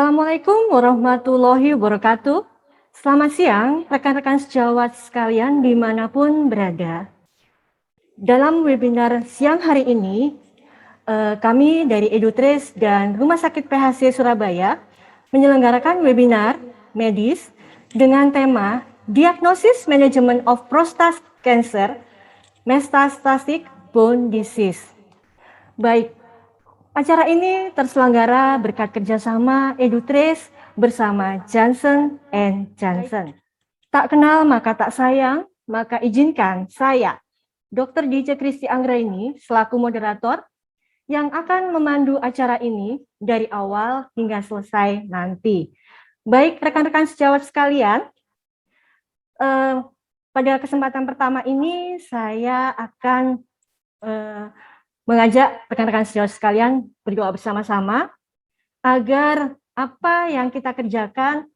Assalamualaikum warahmatullahi wabarakatuh. Selamat siang, rekan-rekan sejawat sekalian dimanapun berada. Dalam webinar siang hari ini, kami dari EduTrace dan Rumah Sakit PHC Surabaya menyelenggarakan webinar medis dengan tema Diagnosis Management of Prostate Cancer Metastatic Bone Disease. Baik, acara ini terselenggara berkat kerjasama EduTrace bersama Johnson & Johnson. Tak kenal maka tak sayang, maka izinkan saya, Dr. DJ Kristi Anggraini, selaku moderator, yang akan memandu acara ini dari awal hingga selesai nanti. Baik rekan-rekan sejawat sekalian, pada kesempatan pertama ini saya akan mengajak rekan-rekan sejawat sekalian berdoa bersama-sama agar apa yang kita kerjakan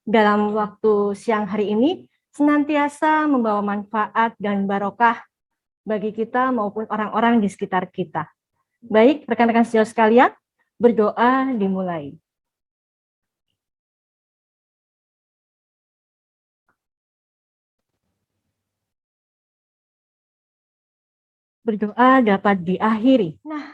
dalam waktu siang hari ini senantiasa membawa manfaat dan barokah bagi kita maupun orang-orang di sekitar kita. Baik, rekan-rekan sejawat sekalian, berdoa dimulai. Berdoa dapat diakhiri. Nah,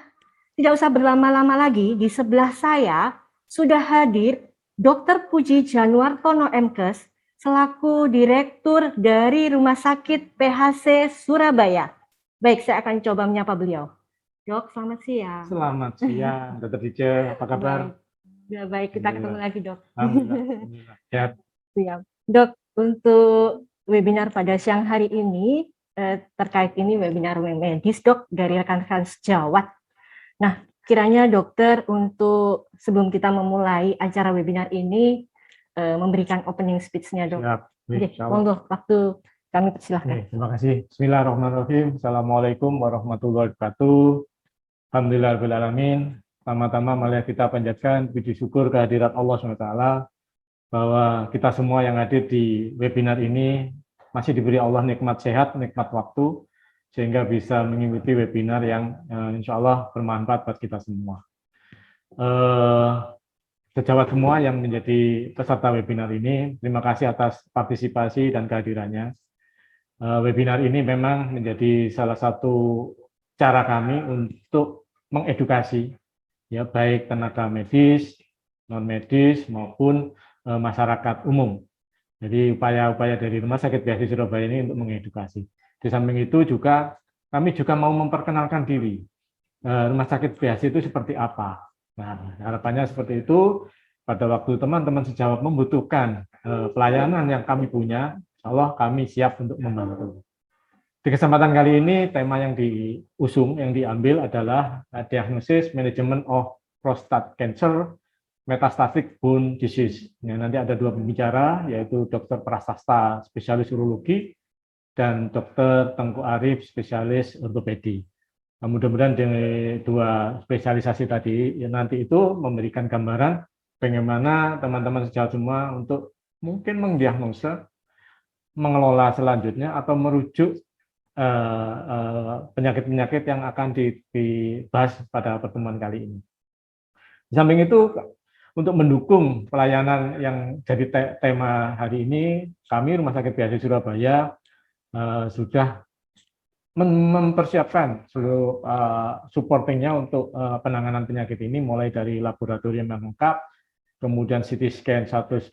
tidak usah berlama-lama lagi, di sebelah saya sudah hadir Dr. Puji Januartono MKes selaku Direktur dari Rumah Sakit PHC Surabaya. Baik, saya akan coba menyapa beliau. Dok, selamat siang. Selamat siang, Dr. Dice. Apa kabar? Ya, baik, kita ketemu lagi, Dok. Alhamdulillah. Sehat. Siap. Dok, untuk webinar pada siang hari ini, terkait ini webinar medis, Dok, dari rekan-rekan sejawat. Nah, kiranya dokter untuk sebelum kita memulai acara webinar ini memberikan opening speech-nya, Dok. Siap. Oke, monggo, waktu kami persilahkan. Terima kasih. Bismillahirrahmanirrahim. Assalamualaikum warahmatullahi wabarakatuh. Alhamdulillahirrahmanirrahim. Pertama-tama mari kita panjatkan puji syukur kehadirat Allah SWT bahwa kita semua yang hadir di webinar ini masih diberi Allah nikmat sehat, nikmat waktu, sehingga bisa mengikuti webinar yang insya Allah bermanfaat buat kita semua. Sejawat semua yang menjadi peserta webinar ini, terima kasih atas partisipasi dan kehadirannya. Webinar ini memang menjadi salah satu cara kami untuk mengedukasi, ya baik tenaga medis, non medis maupun masyarakat umum. Jadi upaya-upaya dari Rumah Sakit PHC Surabaya ini untuk mengedukasi. Di samping itu juga kami juga mau memperkenalkan diri. Rumah Sakit PHC itu seperti apa. Nah, harapannya seperti itu. Pada waktu teman-teman sejawat membutuhkan pelayanan yang kami punya, insya Allah kami siap untuk membantu. Di kesempatan kali ini, tema yang diusung, yang diambil adalah Diagnosis Management of Prostate Cancer Metastatic Bone Disease. Ya, nanti ada dua pembicara, yaitu Dr. Prasasta, spesialis urologi, dan Dr. Tengku Arif, spesialis ortopedi. Nah, mudah-mudahan di dua spesialisasi tadi, ya, nanti itu memberikan gambaran bagaimana teman-teman sejawat semua untuk mungkin mendiagnosa, mengelola selanjutnya, atau merujuk penyakit-penyakit yang akan dibahas pada pertemuan kali ini. Di samping itu, untuk mendukung pelayanan yang jadi tema hari ini, kami Rumah Sakit PHC Surabaya sudah mempersiapkan seluruh supportingnya untuk penanganan penyakit ini, mulai dari laboratorium yang lengkap, kemudian CT scan 128/,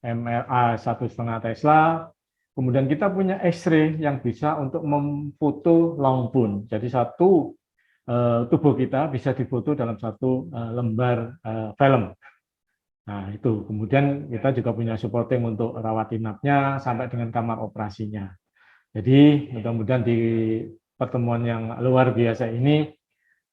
MRI 1,5 Tesla, kemudian kita punya X-ray yang bisa untuk memfoto long bone. Jadi satu tubuh kita bisa difoto dalam satu lembar film. Nah, itu. Kemudian kita juga punya supporting untuk rawat inapnya sampai dengan kamar operasinya. Jadi, mudah-mudahan di pertemuan yang luar biasa ini,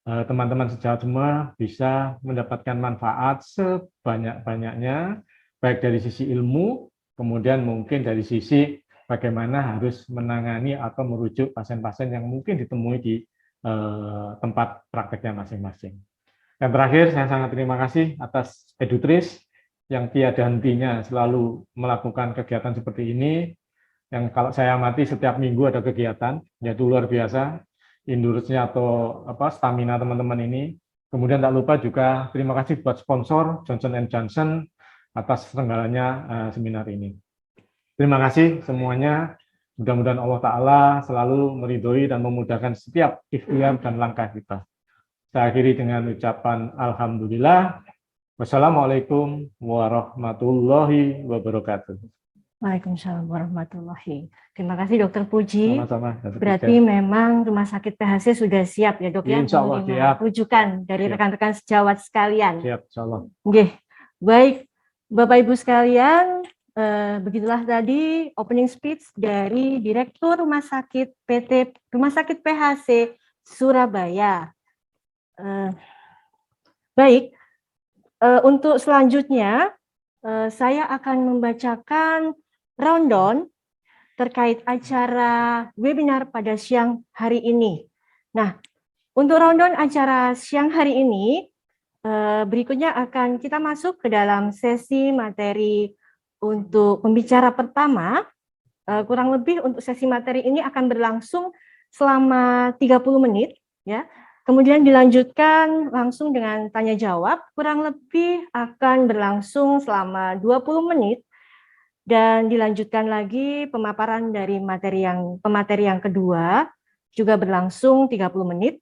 teman-teman sejawat semua bisa mendapatkan manfaat sebanyak-banyaknya, baik dari sisi ilmu, kemudian mungkin dari sisi bagaimana harus menangani atau merujuk pasien-pasien yang mungkin ditemui di tempat prakteknya masing-masing. Yang terakhir, saya sangat terima kasih atas EduTrace yang tiada hentinya selalu melakukan kegiatan seperti ini, yang kalau saya amati setiap minggu ada kegiatan, yaitu luar biasa, endurance-nya atau stamina teman-teman ini Kemudian tak lupa juga terima kasih buat sponsor Johnson Johnson atas selenggaranya seminar ini. Terima kasih semuanya. Mudah-mudahan Allah Ta'ala selalu meridhoi dan memudahkan setiap ikhtiar dan langkah kita. Saya akhiri dengan ucapan Alhamdulillah. Wassalamualaikum warahmatullahi wabarakatuh. Waalaikumsalam warahmatullahi. Terima kasih Dokter Puji. Sama-sama. Berarti memang Rumah Sakit PHC sudah siap ya Dok ya, Insya Allah menerima siap. rujukan dari rekan-rekan sejawat sekalian. Siap, insya Allah. Oke, baik Bapak Ibu sekalian, begitulah tadi opening speech dari Direktur Rumah Sakit PHC Surabaya. Baik, untuk selanjutnya saya akan membacakan rundown terkait acara webinar pada siang hari ini. Nah, untuk rundown acara siang hari ini, berikutnya akan kita masuk ke dalam sesi materi untuk pembicara pertama. Kurang lebih untuk sesi materi ini akan berlangsung selama 30 menit, ya. Kemudian dilanjutkan langsung dengan tanya jawab, kurang lebih akan berlangsung selama 20 menit. Dan dilanjutkan lagi pemaparan dari pemateri yang kedua, juga berlangsung 30 menit.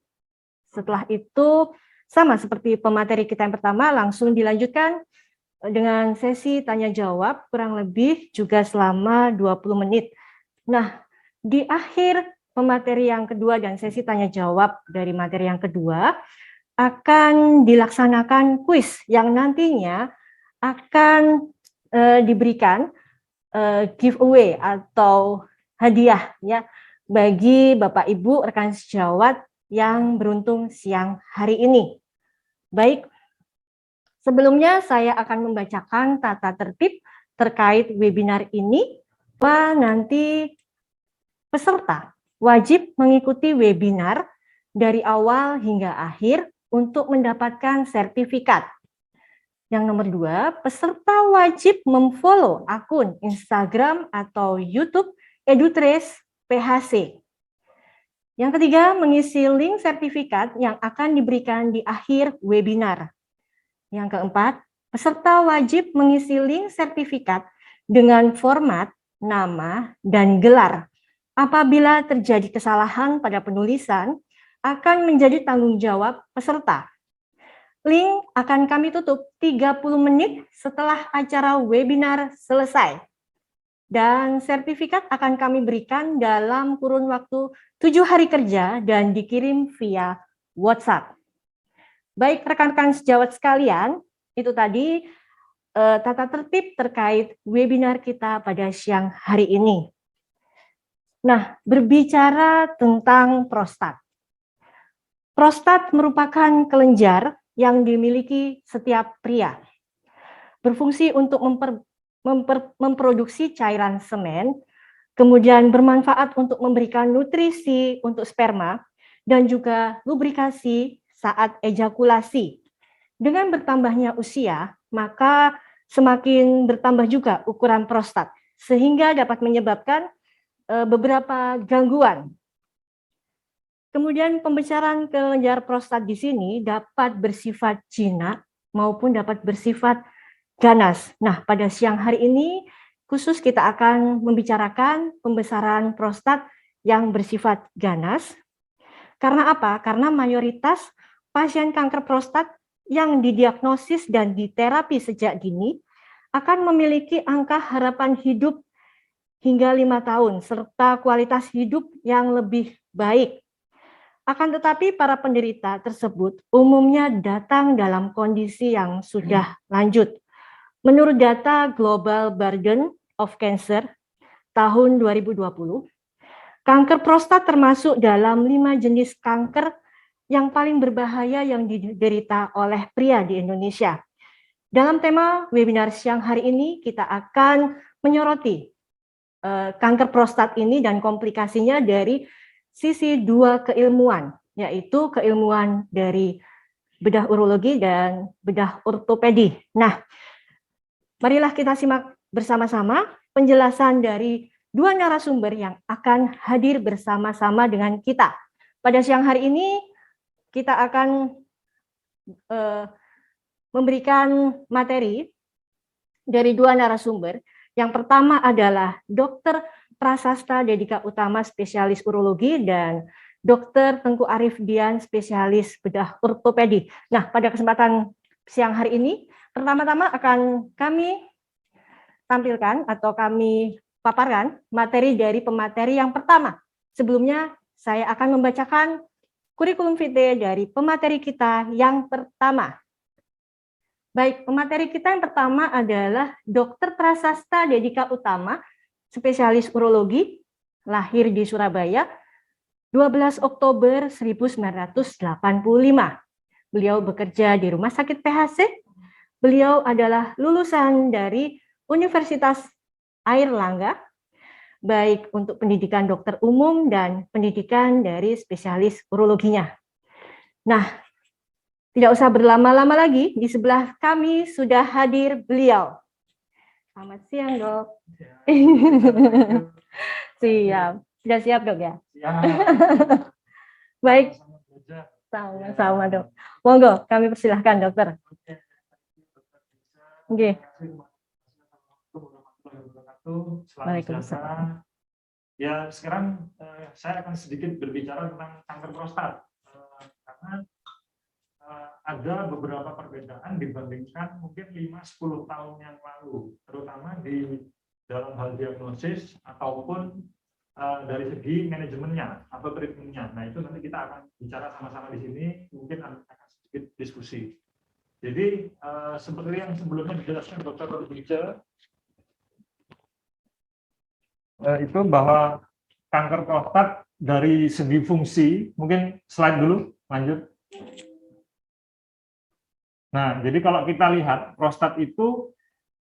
Setelah itu, sama seperti pemateri kita yang pertama, langsung dilanjutkan dengan sesi tanya jawab, kurang lebih juga selama 20 menit. Nah, di akhir pemateri yang kedua dan sesi tanya jawab dari materi yang kedua, akan dilaksanakan kuis yang nantinya akan diberikan giveaway atau hadiah ya bagi Bapak Ibu rekan sejawat yang beruntung siang hari ini. Baik, sebelumnya saya akan membacakan tata tertib terkait webinar ini, bahwa nanti peserta wajib mengikuti webinar dari awal hingga akhir untuk mendapatkan sertifikat. Yang nomor 2, peserta wajib memfollow akun Instagram atau YouTube EduTrace PHC. Yang ketiga, mengisi link sertifikat yang akan diberikan di akhir webinar. Yang keempat, peserta wajib mengisi link sertifikat dengan format, nama, dan gelar. Apabila terjadi kesalahan pada penulisan, akan menjadi tanggung jawab peserta. Link akan kami tutup 30 menit setelah acara webinar selesai. Dan sertifikat akan kami berikan dalam kurun waktu 7 hari kerja dan dikirim via WhatsApp. Baik rekan-rekan sejawat sekalian, itu tadi tata tertib terkait webinar kita pada siang hari ini. Nah, berbicara tentang prostat. Prostat merupakan kelenjar yang dimiliki setiap pria. Berfungsi untuk memproduksi cairan semen, kemudian bermanfaat untuk memberikan nutrisi untuk sperma, dan juga lubrikasi saat ejakulasi. Dengan bertambahnya usia, maka semakin bertambah juga ukuran prostat, sehingga dapat menyebabkan beberapa gangguan. Kemudian pembesaran kelenjar prostat di sini dapat bersifat jinak maupun dapat bersifat ganas. Nah, pada siang hari ini khusus kita akan membicarakan pembesaran prostat yang bersifat ganas. Karena apa? Karena mayoritas pasien kanker prostat yang didiagnosis dan diterapi sejak dini akan memiliki angka harapan hidup hingga 5 tahun serta kualitas hidup yang lebih baik. Akan tetapi para penderita tersebut umumnya datang dalam kondisi yang sudah lanjut. Menurut data Global Burden of Cancer tahun 2020, kanker prostat termasuk dalam 5 jenis kanker yang paling berbahaya yang diderita oleh pria di Indonesia. Dalam tema webinar siang hari ini kita akan menyoroti kanker prostat ini dan komplikasinya dari sisi 2 keilmuan, yaitu keilmuan dari bedah urologi dan bedah ortopedi. Nah, marilah kita simak bersama-sama penjelasan dari 2 narasumber yang akan hadir bersama-sama dengan kita. Pada siang hari ini, kita akan memberikan materi dari dua narasumber. Yang pertama adalah Dr. Prasasta Dedika Utama, spesialis urologi, dan Dr. Tengku Arif Dian, spesialis bedah ortopedi. Nah, pada kesempatan siang hari ini, pertama-tama akan kami tampilkan atau kami paparkan materi dari pemateri yang pertama. Sebelumnya, saya akan membacakan kurikulum vitae dari pemateri kita yang pertama. Baik, pemateri kita yang pertama adalah Dr. Prasasta Dedika Utama, spesialis urologi, lahir di Surabaya, 12 Oktober 1985. Beliau bekerja di Rumah Sakit PHC. Beliau adalah lulusan dari Universitas Airlangga, baik untuk pendidikan dokter umum dan pendidikan dari spesialis urologinya. Nah, tidak usah berlama-lama lagi, di sebelah kami sudah hadir beliau. Selamat siang, Dok. Siap. Sudah siap, Dok, ya? Siap. Baik. Sama-sama, Dok. Monggo, kami persilahkan, Dokter. Oke. Waalaikumsalam. Ya, sekarang saya akan sedikit berbicara tentang kanker prostat. Karena ada beberapa perbedaan dibandingkan mungkin 5-10 tahun yang lalu, terutama di dalam hal diagnosis ataupun dari segi manajemennya atau treatmentnya. Nah, itu nanti kita akan bicara sama-sama di sini, mungkin akan sedikit diskusi. Jadi seperti yang sebelumnya dijelaskan Dr. Rodriguez, itu bahwa kanker prostat dari segi fungsi, mungkin slide dulu, lanjut. Nah, jadi kalau kita lihat prostat itu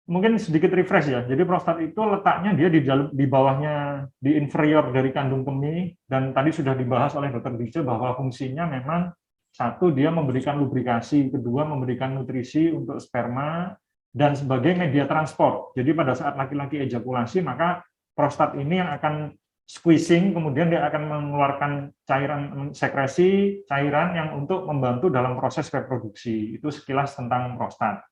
mungkin sedikit refresh ya. Jadi prostat itu letaknya dia di bawahnya, di inferior dari kandung kemih, dan tadi sudah dibahas oleh Dr. Dice bahwa fungsinya memang satu, dia memberikan lubrikasi, kedua memberikan nutrisi untuk sperma dan sebagai media transport. Jadi pada saat laki-laki ejakulasi, maka prostat ini yang akan squeezing, kemudian dia akan mengeluarkan cairan sekresi, cairan yang untuk membantu dalam proses reproduksi. Itu sekilas tentang prostat.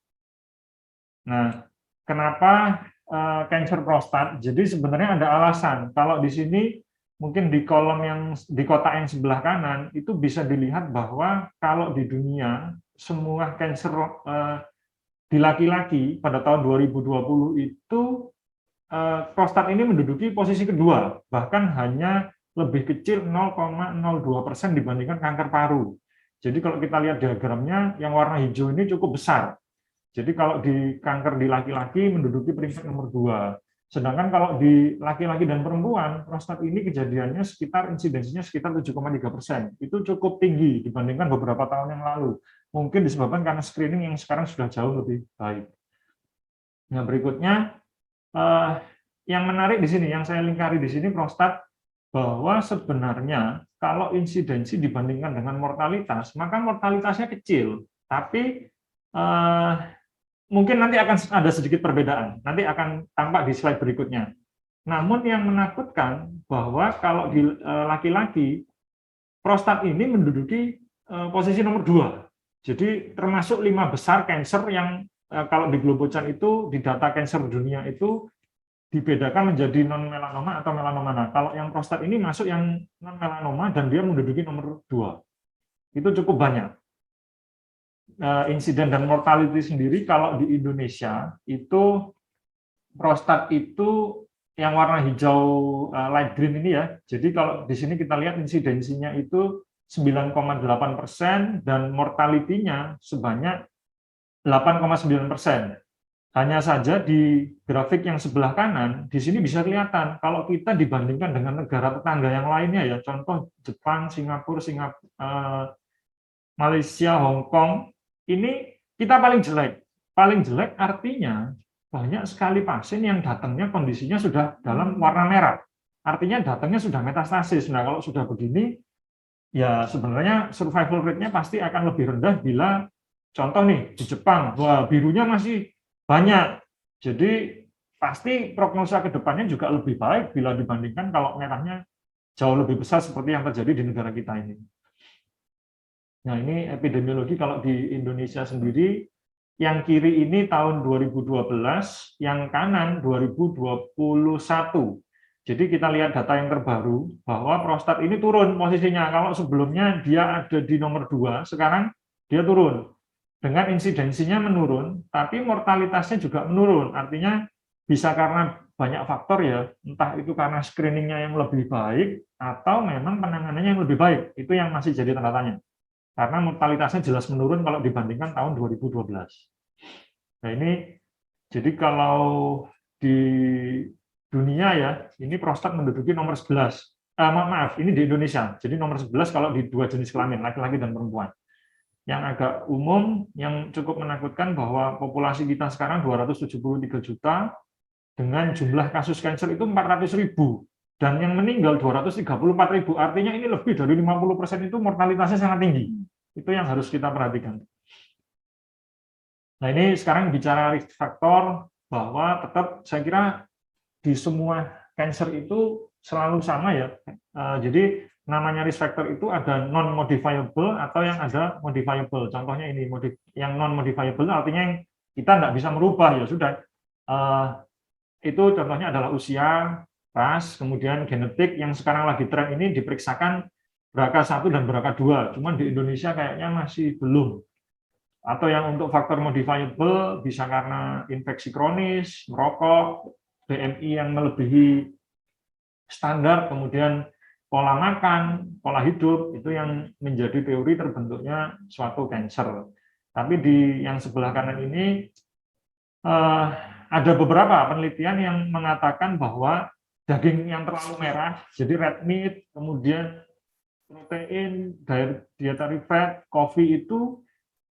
Nah, kenapa kanker prostat? Jadi sebenarnya ada alasan. Kalau di sini mungkin di kolom yang di kotak yang sebelah kanan itu bisa dilihat bahwa kalau di dunia semua kanker di laki-laki pada tahun 2020 itu prostat ini menduduki posisi kedua, bahkan hanya lebih kecil 0,02% dibandingkan kanker paru. Jadi kalau kita lihat diagramnya, yang warna hijau ini cukup besar. Jadi kalau di kanker di laki-laki menduduki peringkat nomor 2. Sedangkan kalau di laki-laki dan perempuan, prostat ini kejadiannya insidensinya sekitar 7,3%. Itu cukup tinggi dibandingkan beberapa tahun yang lalu. Mungkin disebabkan karena screening yang sekarang sudah jauh lebih baik. Nah, berikutnya, yang menarik di sini, yang saya lingkari di sini prostat, bahwa sebenarnya kalau insidensi dibandingkan dengan mortalitas, maka mortalitasnya kecil, tapi mungkin nanti akan ada sedikit perbedaan, nanti akan tampak di slide berikutnya. Namun yang menakutkan bahwa kalau di laki-laki, prostat ini menduduki posisi nomor 2. Jadi termasuk 5 besar kanker yang kalau di Globocan itu di data kanker dunia itu dibedakan menjadi non melanoma atau melanoma. Nah, kalau yang prostat ini masuk yang non melanoma dan dia menduduki nomor 2. Itu cukup banyak. Insiden dan mortality sendiri kalau di Indonesia itu prostat itu yang warna hijau light green ini ya. Jadi kalau di sini kita lihat insidensinya itu 9,8% dan mortality-nya sebanyak 8,9%. Hanya saja di grafik yang sebelah kanan, di sini bisa kelihatan kalau kita dibandingkan dengan negara tetangga yang lainnya ya, contoh Jepang, Singapura, Malaysia, Hong Kong, ini kita paling jelek. Paling jelek artinya banyak sekali pasien yang datangnya kondisinya sudah dalam warna merah. Artinya datangnya sudah metastasis. Nah, kalau sudah begini, ya sebenarnya survival rate-nya pasti akan lebih rendah bila contoh nih di Jepang, wah birunya masih banyak. Jadi pasti prognosa ke depannya juga lebih baik bila dibandingkan kalau merahnya jauh lebih besar seperti yang terjadi di negara kita ini. Nah, ini epidemiologi kalau di Indonesia sendiri, yang kiri ini tahun 2012, yang kanan 2021. Jadi kita lihat data yang terbaru, bahwa prostat ini turun posisinya. Kalau sebelumnya dia ada di nomor 2, sekarang dia turun. Dengan insidensinya menurun, tapi mortalitasnya juga menurun. Artinya bisa karena banyak faktor ya, entah itu karena screeningnya yang lebih baik, atau memang penanganannya yang lebih baik. Itu yang masih jadi tanda tanya. Karena mortalitasnya jelas menurun kalau dibandingkan tahun 2012. Nah ini, jadi kalau di dunia ya, ini prostat menduduki nomor 11. Maaf, ini di Indonesia. Jadi nomor 11 kalau di dua jenis kelamin, laki-laki dan perempuan. Yang agak umum, yang cukup menakutkan bahwa populasi kita sekarang 273 juta, dengan jumlah kasus kanker itu 400.000. Dan yang meninggal 234.000. Artinya ini lebih dari 50% itu mortalitasnya sangat tinggi. Itu yang harus kita perhatikan. Nah ini sekarang bicara risk factor, bahwa tetap saya kira di semua cancer itu selalu sama ya. Jadi namanya risk factor itu ada non modifiable atau yang ada modifiable. Contohnya ini, yang non modifiable artinya yang kita tidak bisa merubah, ya sudah. Itu contohnya adalah usia, ras, kemudian genetik. Yang sekarang lagi tren ini diperiksakan BRCA1 dan BRCA2. Cuman di Indonesia kayaknya masih belum. Atau yang untuk faktor modifiable bisa karena infeksi kronis, merokok, BMI yang melebihi standar, kemudian pola makan, pola hidup, itu yang menjadi teori terbentuknya suatu kanker. Tapi di yang sebelah kanan ini ada beberapa penelitian yang mengatakan bahwa daging yang terlalu merah, jadi red meat, kemudian protein, dietary fat, kopi itu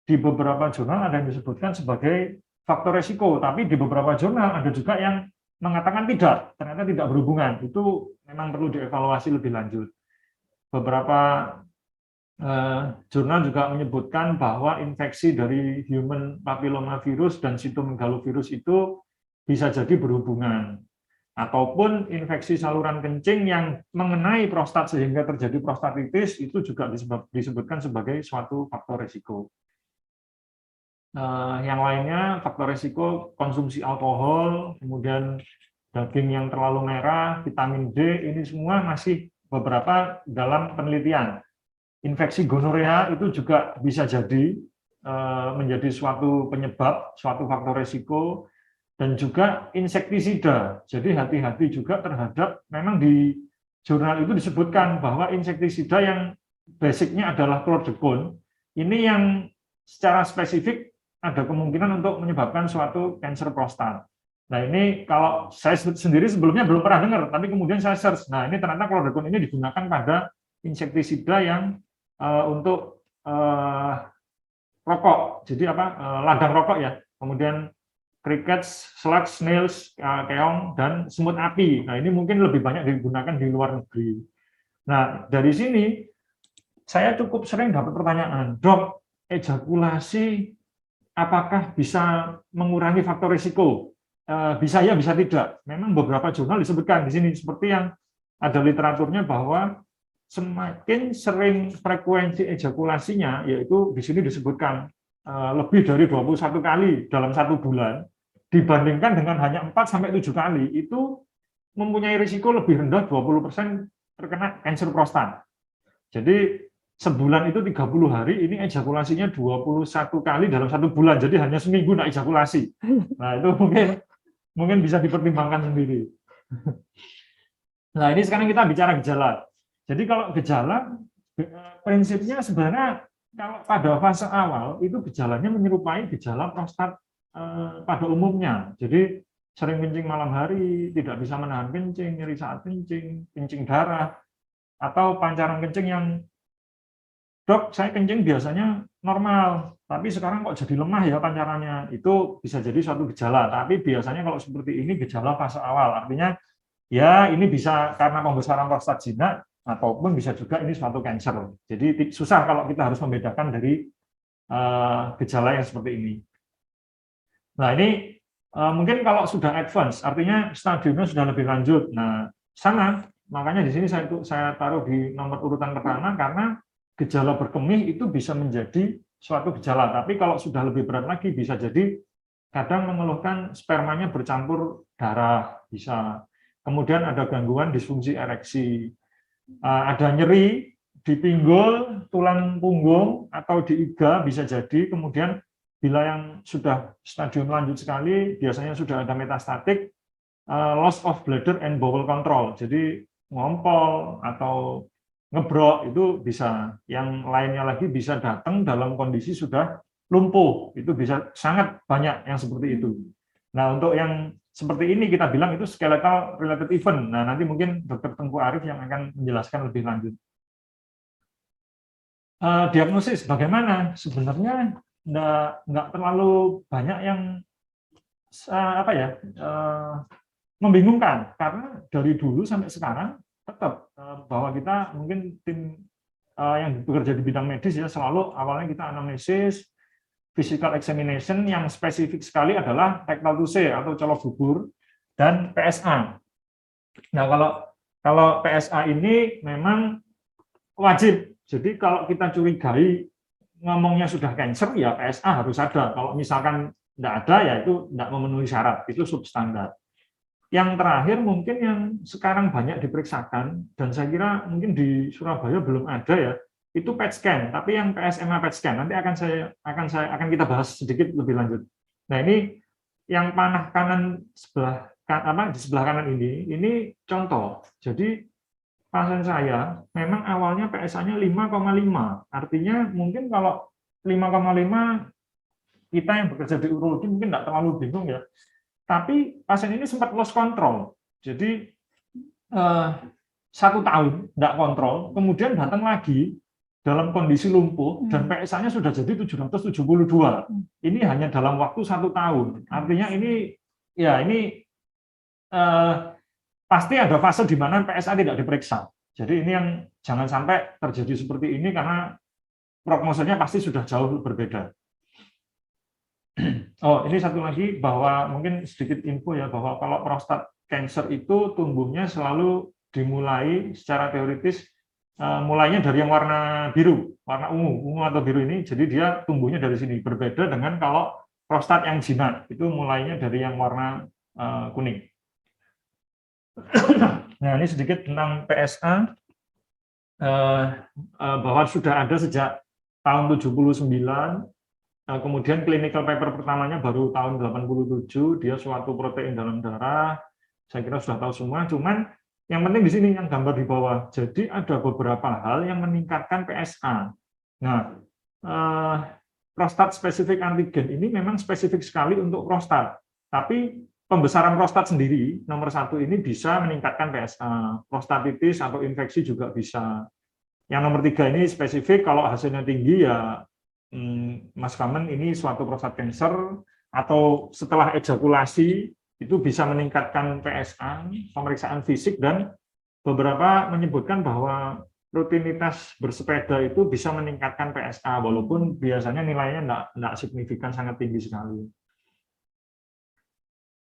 di beberapa jurnal ada yang disebutkan sebagai faktor resiko, tapi di beberapa jurnal ada juga yang mengatakan tidak, ternyata tidak berhubungan. Itu memang perlu dievaluasi lebih lanjut. Beberapa jurnal juga menyebutkan bahwa infeksi dari human papillomavirus dan sitomegalovirus itu bisa jadi berhubungan. Ataupun infeksi saluran kencing yang mengenai prostat sehingga terjadi prostatitis itu juga disebutkan sebagai suatu faktor risiko. Yang lainnya faktor risiko konsumsi alkohol, kemudian daging yang terlalu merah, vitamin D, ini semua masih beberapa dalam penelitian. Infeksi gonorea itu juga bisa jadi menjadi suatu penyebab, suatu faktor risiko, dan juga insektisida. Jadi hati-hati juga terhadap, memang di jurnal itu disebutkan bahwa insektisida yang basicnya adalah klordekon, ini yang secara spesifik ada kemungkinan untuk menyebabkan suatu kanker prostat. Nah ini kalau saya sendiri sebelumnya belum pernah dengar, tapi kemudian saya search. Nah ini ternyata klordekon ini digunakan pada insektisida yang untuk rokok, jadi ladang rokok ya. Kemudian crickets, slugs, snails, keong, dan semut api. Nah ini mungkin lebih banyak digunakan di luar negeri. Nah dari sini saya cukup sering dapat pertanyaan, dok, ejakulasi apakah bisa mengurangi faktor risiko? Bisa ya, bisa tidak. Memang beberapa jurnal disebutkan di sini, seperti yang ada literaturnya bahwa semakin sering frekuensi ejakulasinya, yaitu di sini disebutkan lebih dari 21 kali dalam 1 bulan, dibandingkan dengan hanya 4-7 kali, itu mempunyai risiko lebih rendah 20% terkena kanker prostat. Jadi sebulan itu 30 hari, ini ejakulasinya 21 kali dalam 1 bulan, jadi hanya seminggu nak ejakulasi. Nah itu mungkin bisa dipertimbangkan sendiri. Nah ini sekarang kita bicara gejala. Jadi kalau gejala, prinsipnya sebenarnya kalau pada fase awal itu gejalanya menyerupai gejala prostat pada umumnya. Jadi sering kencing malam hari, tidak bisa menahan kencing, nyeri saat kencing, kencing darah, atau pancaran kencing yang, dok, saya kencing biasanya normal, tapi sekarang kok jadi lemah ya pancarannya. Itu bisa jadi suatu gejala, tapi biasanya kalau seperti ini gejala fase awal. Artinya ya ini bisa karena pembesaran prostat jinak, ataupun bisa juga ini suatu kanker. Jadi susah kalau kita harus membedakan dari gejala yang seperti ini. Nah ini mungkin kalau sudah advance, artinya stadiumnya sudah lebih lanjut. Nah sama, makanya di sini saya taruh di nomor urutan pertama, karena gejala berkemih itu bisa menjadi suatu gejala. Tapi kalau sudah lebih berat lagi bisa jadi kadang mengeluhkan spermanya bercampur darah, bisa. Kemudian ada gangguan disfungsi ereksi, ada nyeri di pinggul, tulang punggung, atau di iga bisa jadi. Kemudian bila yang sudah stadium lanjut sekali, biasanya sudah ada metastatik, loss of bladder and bowel control. Jadi ngompol atau ngebrok itu bisa. Yang lainnya lagi bisa datang dalam kondisi sudah lumpuh. Itu bisa sangat banyak yang seperti itu. Nah, untuk yang seperti ini kita bilang itu skeletal related event. Nah, nanti mungkin Dr. Tengku Arif yang akan menjelaskan lebih lanjut. Diagnosis bagaimana? Sebenarnya nggak terlalu banyak yang membingungkan, karena dari dulu sampai sekarang tetap bahwa kita mungkin tim yang bekerja di bidang medis ya selalu awalnya kita anamnesis, physical examination, yang spesifik sekali adalah rectal touche atau colok bubur, dan PSA. Nah, kalau PSA ini memang wajib. Jadi kalau kita curigai ngomongnya sudah cancer, ya PSA harus ada. Kalau misalkan tidak ada, ya itu tidak memenuhi syarat, itu substandar. Yang terakhir mungkin yang sekarang banyak diperiksakan, dan saya kira mungkin di Surabaya belum ada ya, itu PET scan, tapi yang PSMA PET scan nanti akan kita bahas sedikit lebih lanjut. Nah, ini yang panah kanan di sebelah kanan ini contoh. Jadi pasien saya memang awalnya PSA-nya 5,5. Artinya mungkin kalau 5,5 kita yang bekerja di urologi mungkin tidak terlalu bingung ya. Tapi pasien ini sempat lost control. Jadi 1 tahun tidak kontrol, kemudian datang lagi dalam kondisi lumpuh dan PSA-nya sudah jadi 772. Ini hanya dalam waktu 1 tahun. Artinya ini pasti ada fase di mana PSA tidak diperiksa. Jadi ini yang jangan sampai terjadi seperti ini karena prognosanya pasti sudah jauh berbeda. Oh, ini satu lagi bahwa mungkin sedikit info ya, bahwa kalau prostat cancer itu tumbuhnya selalu dimulai secara teoritis mulainya dari yang warna biru, warna ungu atau biru ini, jadi dia tumbuhnya dari sini. Berbeda dengan kalau prostat yang jinak, itu mulainya dari yang warna kuning. Nah, ini sedikit tentang PSA, bahwa sudah ada sejak tahun 79, kemudian clinical paper pertamanya baru tahun 87, dia suatu protein dalam darah, saya kira sudah tahu semua, cuman yang penting di sini yang gambar di bawah, jadi ada beberapa hal yang meningkatkan PSA. Nah, prostat spesifik antigen ini memang spesifik sekali untuk prostat, tapi pembesaran prostat sendiri, nomor 1 ini bisa meningkatkan PSA, prostatitis atau infeksi juga bisa. Yang nomor 3 ini spesifik, kalau hasilnya tinggi ya Mas Kamen ini suatu prostat cancer, atau setelah ejakulasi itu bisa meningkatkan PSA, pemeriksaan fisik, dan beberapa menyebutkan bahwa rutinitas bersepeda itu bisa meningkatkan PSA, walaupun biasanya nilainya tidak signifikan, sangat tinggi sekali.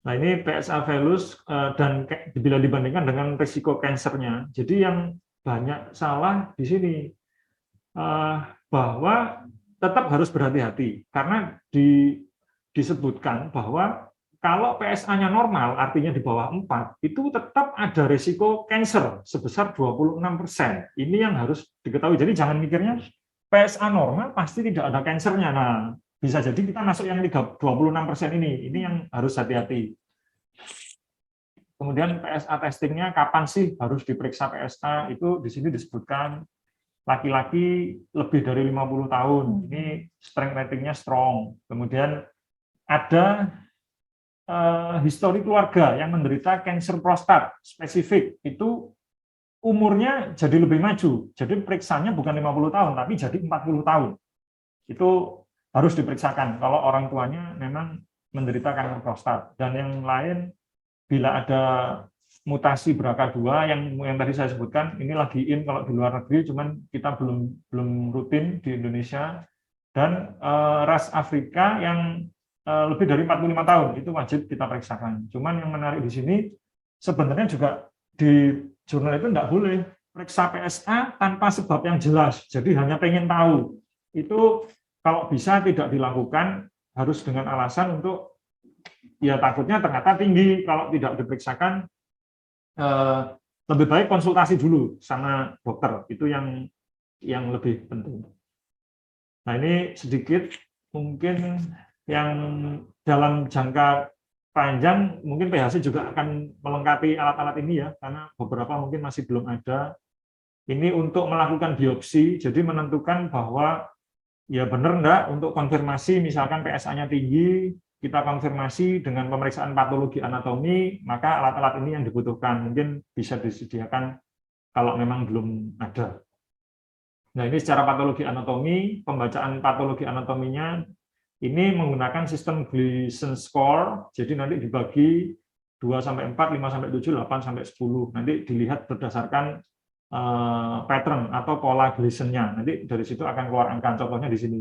Nah, ini PSA velus, dan bila dibandingkan dengan risiko kansernya, jadi yang banyak salah di sini, bahwa tetap harus berhati-hati, karena disebutkan bahwa kalau PSA-nya normal, artinya di bawah 4, itu tetap ada risiko kanker sebesar 26%. Ini yang harus diketahui. Jadi jangan mikirnya PSA normal pasti tidak ada kansernya. Nah, bisa jadi kita masuk yang 26% ini yang harus hati-hati. Kemudian PSA testingnya kapan sih harus diperiksa PSA, itu di sini disebutkan laki-laki lebih dari 50 tahun, ini strength ratingnya strong. Kemudian ada histori keluarga yang menderita kanker prostat spesifik, itu umurnya jadi lebih maju. Jadi periksanya bukan 50 tahun, tapi jadi 40 tahun. Itu harus diperiksakan kalau orang tuanya memang menderita kanker prostat. Dan yang lain, bila ada mutasi BRCA2 yang tadi saya sebutkan, ini lagi in kalau di luar negeri, cuman kita belum rutin di Indonesia. Dan ras Afrika yang lebih dari 45 tahun itu wajib kita periksakan. Cuman yang menarik di sini sebenarnya juga di jurnal itu tidak boleh periksa PSA tanpa sebab yang jelas, jadi hanya pengen tahu. Itu kalau bisa tidak dilakukan, harus dengan alasan untuk ya takutnya ternyata tinggi. Kalau tidak diperiksakan, lebih baik konsultasi dulu sama dokter, itu yang lebih penting. Nah, ini sedikit mungkin yang dalam jangka panjang mungkin PHC juga akan melengkapi alat-alat ini ya, karena beberapa mungkin masih belum ada. Ini untuk melakukan biopsi, jadi menentukan bahwa ya benar enggak, untuk konfirmasi misalkan PSA-nya tinggi, kita konfirmasi dengan pemeriksaan patologi anatomi, maka alat-alat ini yang dibutuhkan mungkin bisa disediakan kalau memang belum ada. Nah, ini secara patologi anatomi, pembacaan patologi anatominya ini menggunakan sistem Gleason score, jadi nanti dibagi 2-4, 5-7, 8-10. Nanti dilihat berdasarkan pattern atau pola Gleason-nya. Nanti dari situ akan keluar angka, contohnya di sini.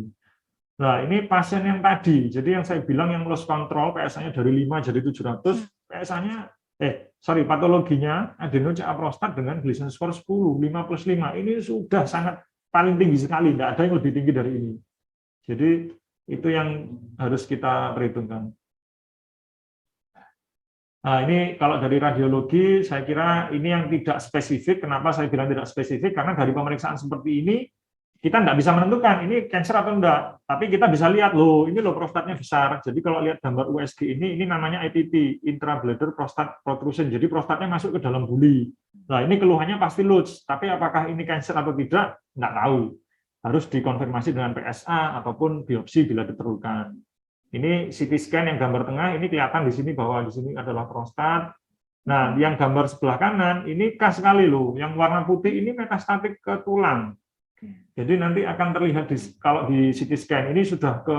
Nah, ini pasien yang tadi, jadi yang saya bilang yang loss control, PSA-nya dari 5 jadi 700, PSA-nya, patologinya adenoCA prostat dengan Gleason score 10, 5+5. Ini sudah sangat paling tinggi sekali, tidak ada yang lebih tinggi dari ini. Jadi itu yang harus kita perhitungkan. Nah, ini kalau dari radiologi, saya kira ini yang tidak spesifik. Kenapa saya bilang tidak spesifik? Karena dari pemeriksaan seperti ini, kita tidak bisa menentukan ini cancer atau enggak. Tapi kita bisa lihat, loh, ini loh prostatnya besar. Jadi kalau lihat gambar USG ini namanya IPP, intrabladder prostate protrusion. Jadi prostatnya masuk ke dalam buli. Nah, ini keluhannya pasti Lutz. Tapi apakah ini cancer atau tidak? Enggak tahu. Harus dikonfirmasi dengan PSA ataupun biopsi bila diperlukan. Ini CT scan yang gambar tengah, ini kelihatan di sini bahwa di sini adalah prostat. Nah, yang gambar sebelah kanan ini khas sekali loh. Yang warna putih ini metastatik ke tulang. Jadi nanti akan terlihat kalau di CT scan ini sudah ke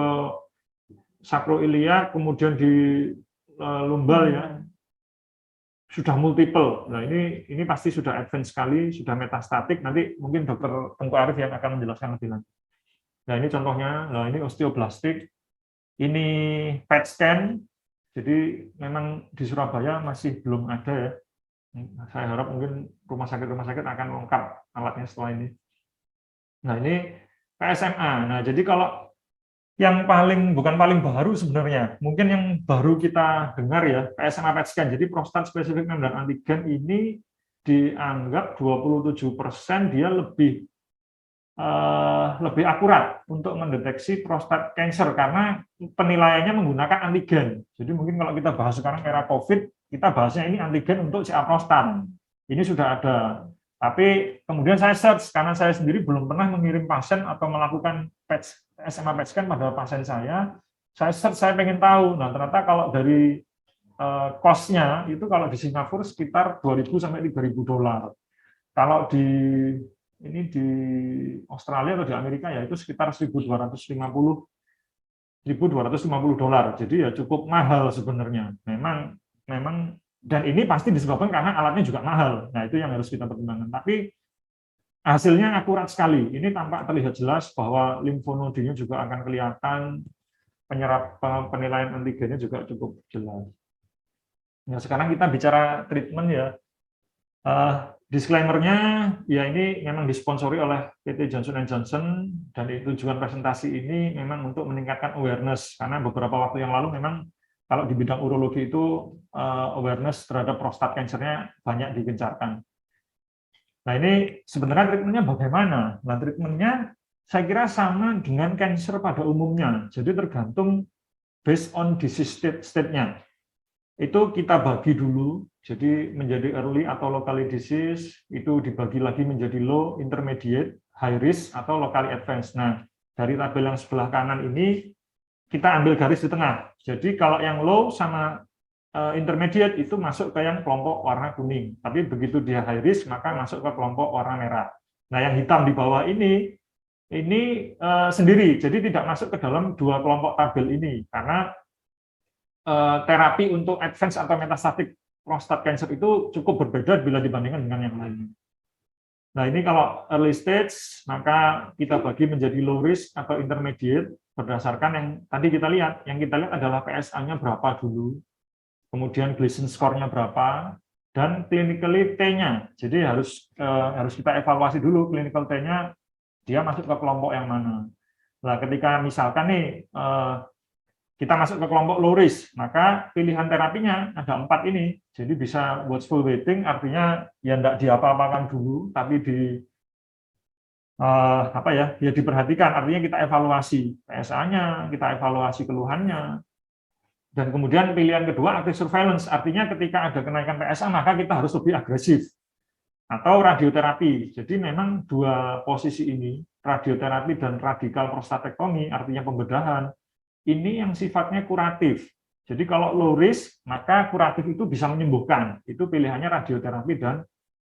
sakroiliak, kemudian di lumbal ya, sudah multiple. Nah, ini pasti sudah advance sekali, sudah metastatik. Nanti mungkin Dokter Tengku Arif yang akan menjelaskan lebih lanjut. Nah, ini contohnya. Nah, ini osteoblastik. Ini PET scan, jadi memang di Surabaya masih belum ada ya. Saya harap mungkin rumah sakit akan lengkap alatnya setelah ini. Nah, ini PSMA. Nah, jadi kalau yang bukan paling baru sebenarnya, mungkin yang baru kita dengar ya, PSMA PET scan. Jadi prostat spesifik membran antigen ini dianggap 27% dia lebih akurat untuk mendeteksi prostat cancer karena penilaiannya menggunakan antigen. Jadi mungkin kalau kita bahas sekarang era COVID, kita bahasnya ini antigen untuk CA prostat. Ini sudah ada. Tapi kemudian saya search karena saya sendiri belum pernah mengirim pasien atau melakukan PSMA PET scan pada pasien saya. Saya search, saya pengen tahu. Nah, ternyata kalau dari cost-nya itu kalau di Singapura sekitar 2.000 sampai 3.000 dolar. Kalau di Australia atau di Amerika ya itu sekitar 1.250 dolar. Jadi ya cukup mahal sebenarnya. Memang dan ini pasti disebabkan karena alatnya juga mahal. Nah, itu yang harus kita pertimbangkan. Tapi hasilnya akurat sekali. Ini tampak terlihat jelas bahwa limfonodenya juga akan kelihatan, penilaian antigennya juga cukup jelas. Nah, sekarang kita bicara treatment ya. Disclaimer-nya, ya ini memang disponsori oleh PT Johnson & Johnson, dan tujuan presentasi ini memang untuk meningkatkan awareness, karena beberapa waktu yang lalu memang kalau di bidang urologi itu awareness terhadap prostat cancer-nya banyak digencarkan. Nah, ini sebenarnya treatment-nya bagaimana? Nah, treatment-nya saya kira sama dengan cancer pada umumnya, jadi tergantung based on disease state-nya. Itu kita bagi dulu, jadi menjadi early atau locally disease, itu dibagi lagi menjadi low, intermediate, high risk, atau locally advanced. Nah, dari tabel yang sebelah kanan ini, kita ambil garis di tengah. Jadi kalau yang low sama intermediate itu masuk ke yang kelompok warna kuning. Tapi begitu dia high risk, maka masuk ke kelompok warna merah. Nah, yang hitam di bawah ini sendiri, jadi tidak masuk ke dalam dua kelompok tabel ini, karena terapi untuk advance atau metastatik prostat cancer itu cukup berbeda bila dibandingkan dengan yang lain. Nah, ini kalau early stage, maka kita bagi menjadi low risk atau intermediate berdasarkan yang tadi kita lihat. Yang kita lihat adalah PSA-nya berapa dulu, kemudian Gleason score-nya berapa, dan clinically T-nya. Jadi harus kita evaluasi dulu clinical T-nya dia masuk ke kelompok yang mana. Nah, ketika misalkan nih kita masuk ke kelompok low risk, maka pilihan terapinya ada 4 ini. Jadi bisa watchful waiting, artinya ya tidak diapa-apakan dulu, tapi ya diperhatikan. Artinya kita evaluasi PSA-nya, kita evaluasi keluhannya. Dan kemudian pilihan kedua active surveillance, artinya ketika ada kenaikan PSA maka kita harus lebih agresif. Atau radioterapi. Jadi memang 2 posisi ini, radioterapi dan radikal prostatektomi, artinya pembedahan, ini yang sifatnya kuratif. Jadi kalau low risk, maka kuratif itu bisa menyembuhkan. Itu pilihannya radioterapi dan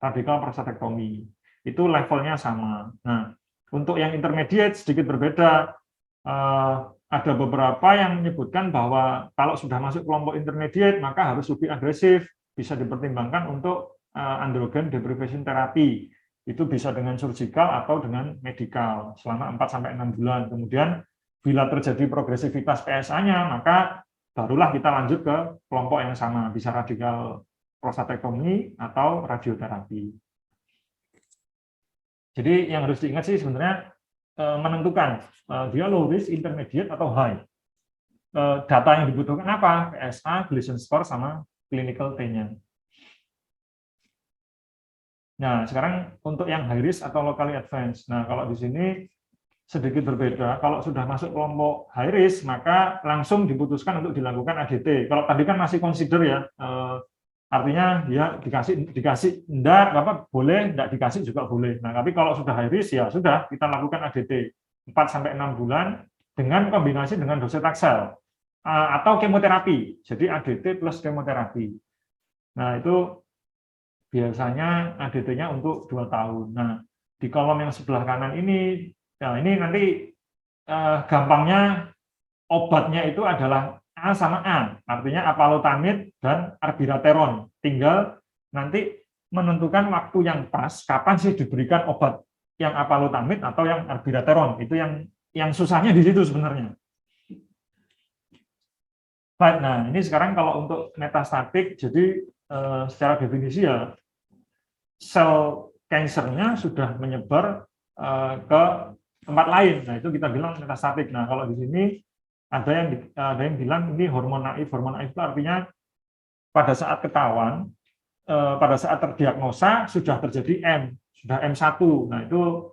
radikal prostatektomi. Itu levelnya sama. Nah, untuk yang intermediate sedikit berbeda. Ada beberapa yang menyebutkan bahwa kalau sudah masuk kelompok intermediate, maka harus lebih agresif. Bisa dipertimbangkan untuk androgen deprivation therapy. Itu bisa dengan surgical atau dengan medikal selama 4-6 bulan. Kemudian bila terjadi progresivitas PSA-nya, maka barulah kita lanjut ke kelompok yang sama, bisa radikal prostatektomi atau radioterapi. Jadi yang harus diingat sih sebenarnya menentukan dia low risk, intermediate, atau high. Data yang dibutuhkan apa? PSA, Gleason score, sama clinical T-nya. Nah, sekarang untuk yang high risk atau locally advanced. Nah, kalau di sini sedikit berbeda. Kalau sudah masuk kelompok high risk, maka langsung diputuskan untuk dilakukan ADT. Kalau tadi kan masih consider ya, artinya ya dikasih enggak boleh, enggak dikasih juga boleh. Nah, tapi kalau sudah high risk ya sudah kita lakukan ADT 4-6 bulan dengan kombinasi dengan docetaxel atau kemoterapi. Jadi ADT plus kemoterapi. Nah, itu biasanya ADT-nya untuk 2 tahun. Nah, di kolom yang sebelah kanan ini, nah ini nanti gampangnya obatnya itu adalah A sama A, artinya apalutamid dan arbirateron. Tinggal nanti menentukan waktu yang pas, kapan sih diberikan obat yang apalutamid atau yang arbirateron. Itu yang susahnya di situ sebenarnya. Baik, nah ini sekarang kalau untuk metastatik, jadi secara definisi ya sel kansernya sudah menyebar ke tempat lain. Nah, itu kita bilang metastatik. Nah, kalau di sini ada yang bilang ini hormon naif. Hormon naif itu artinya pada saat ketahuan, pada saat terdiagnosa sudah terjadi sudah M1. Nah, itu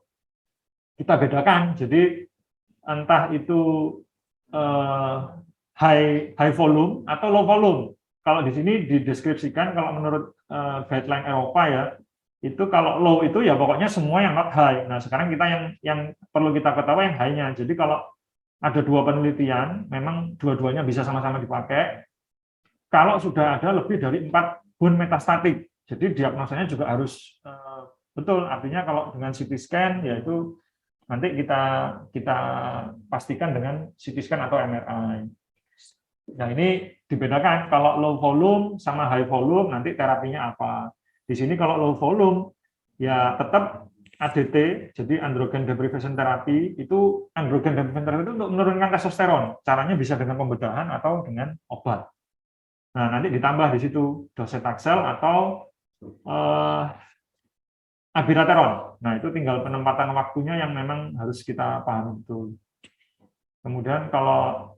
kita bedakan. Jadi entah itu high volume atau low volume. Kalau di sini dideskripsikan kalau menurut guideline Eropa ya, itu kalau low itu ya pokoknya semua yang not high. Nah, sekarang kita yang perlu kita ketahui yang high-nya. Jadi kalau ada 2 penelitian, memang dua-duanya bisa sama-sama dipakai. Kalau sudah ada lebih dari 4 bone metastatik, jadi diagnosanya juga harus betul. Artinya kalau dengan CT scan, yaitu nanti kita pastikan dengan CT scan atau MRI. Nah, ini dibedakan kalau low volume sama high volume nanti terapinya apa. Di sini kalau low volume ya tetap ADT, jadi androgen deprivation therapy. Itu androgen deprivation therapy itu untuk menurunkan testosteron. Caranya bisa dengan pembedahan atau dengan obat. Nah, nanti ditambah di situ docetaxel atau abiraterone. Nah, itu tinggal penempatan waktunya yang memang harus kita pahami betul. Kemudian kalau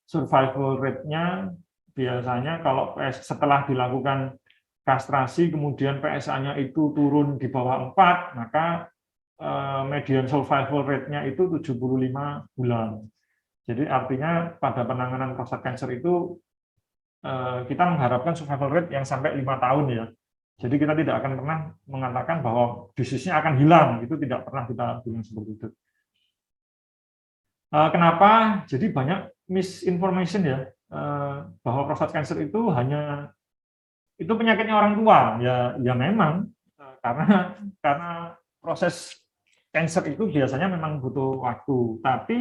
survival rate-nya biasanya kalau setelah dilakukan kastrasi kemudian PSA-nya itu turun di bawah 4, maka median survival rate-nya itu 75 bulan. Jadi artinya pada penanganan prostat cancer itu kita mengharapkan survival rate yang sampai 5 tahun ya. Jadi kita tidak akan pernah mengatakan bahwa disease-nya akan hilang, itu tidak pernah kita bilang seperti itu. Kenapa? Jadi banyak misinformation ya, bahwa prostat cancer itu hanya itu penyakitnya orang tua. Ya memang karena proses cancer itu biasanya memang butuh waktu, tapi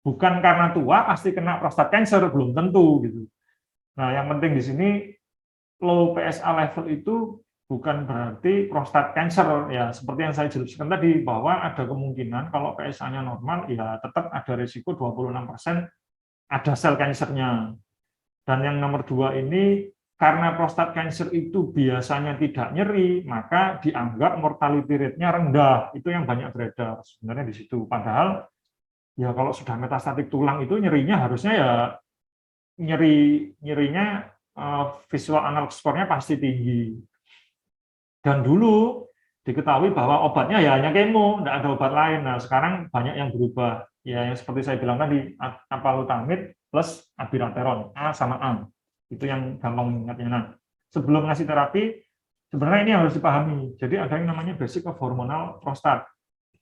bukan karena tua pasti kena prostat cancer, belum tentu gitu. Nah, yang penting di sini low PSA level itu bukan berarti prostat cancer ya, seperti yang saya jelaskan tadi bahwa ada kemungkinan kalau PSA-nya normal ya tetap ada risiko 26% ada sel kansernya. Dan yang nomor 2 ini karena prostat cancer itu biasanya tidak nyeri, maka dianggap mortality rate-nya rendah. Itu yang banyak beredar sebenarnya di situ. Padahal ya kalau sudah metastatik tulang itu nyerinya harusnya ya nyerinya visual analog score-nya pasti tinggi. Dan dulu diketahui bahwa obatnya ya hanya kemo, tidak ada obat lain. Nah, sekarang banyak yang berubah. Ya, yang seperti saya bilang tadi, apalutamid plus abiraterone, A sama A. Itu yang gampang mengingatnya. Nah, sebelum ngasih terapi, sebenarnya ini harus dipahami. Jadi ada yang namanya basic of hormonal prostat.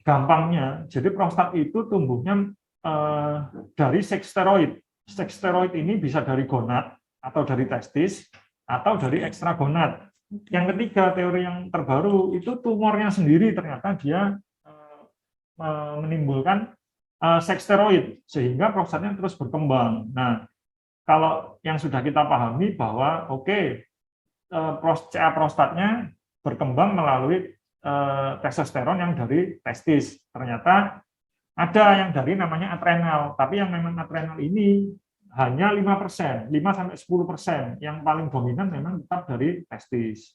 Gampangnya, jadi prostat itu tumbuhnya dari seks steroid. Seks steroid ini bisa dari gonad, atau dari testis, atau dari ekstragonad. Yang ketiga, teori yang terbaru, itu tumornya sendiri ternyata dia menimbulkan seks steroid, sehingga prostatnya terus berkembang. Nah, kalau yang sudah kita pahami bahwa CA prostatnya berkembang melalui testosteron yang dari testis. Ternyata ada yang dari namanya adrenal, tapi yang memang adrenal ini hanya 5%, 5-10%. Yang paling dominan memang tetap dari testis.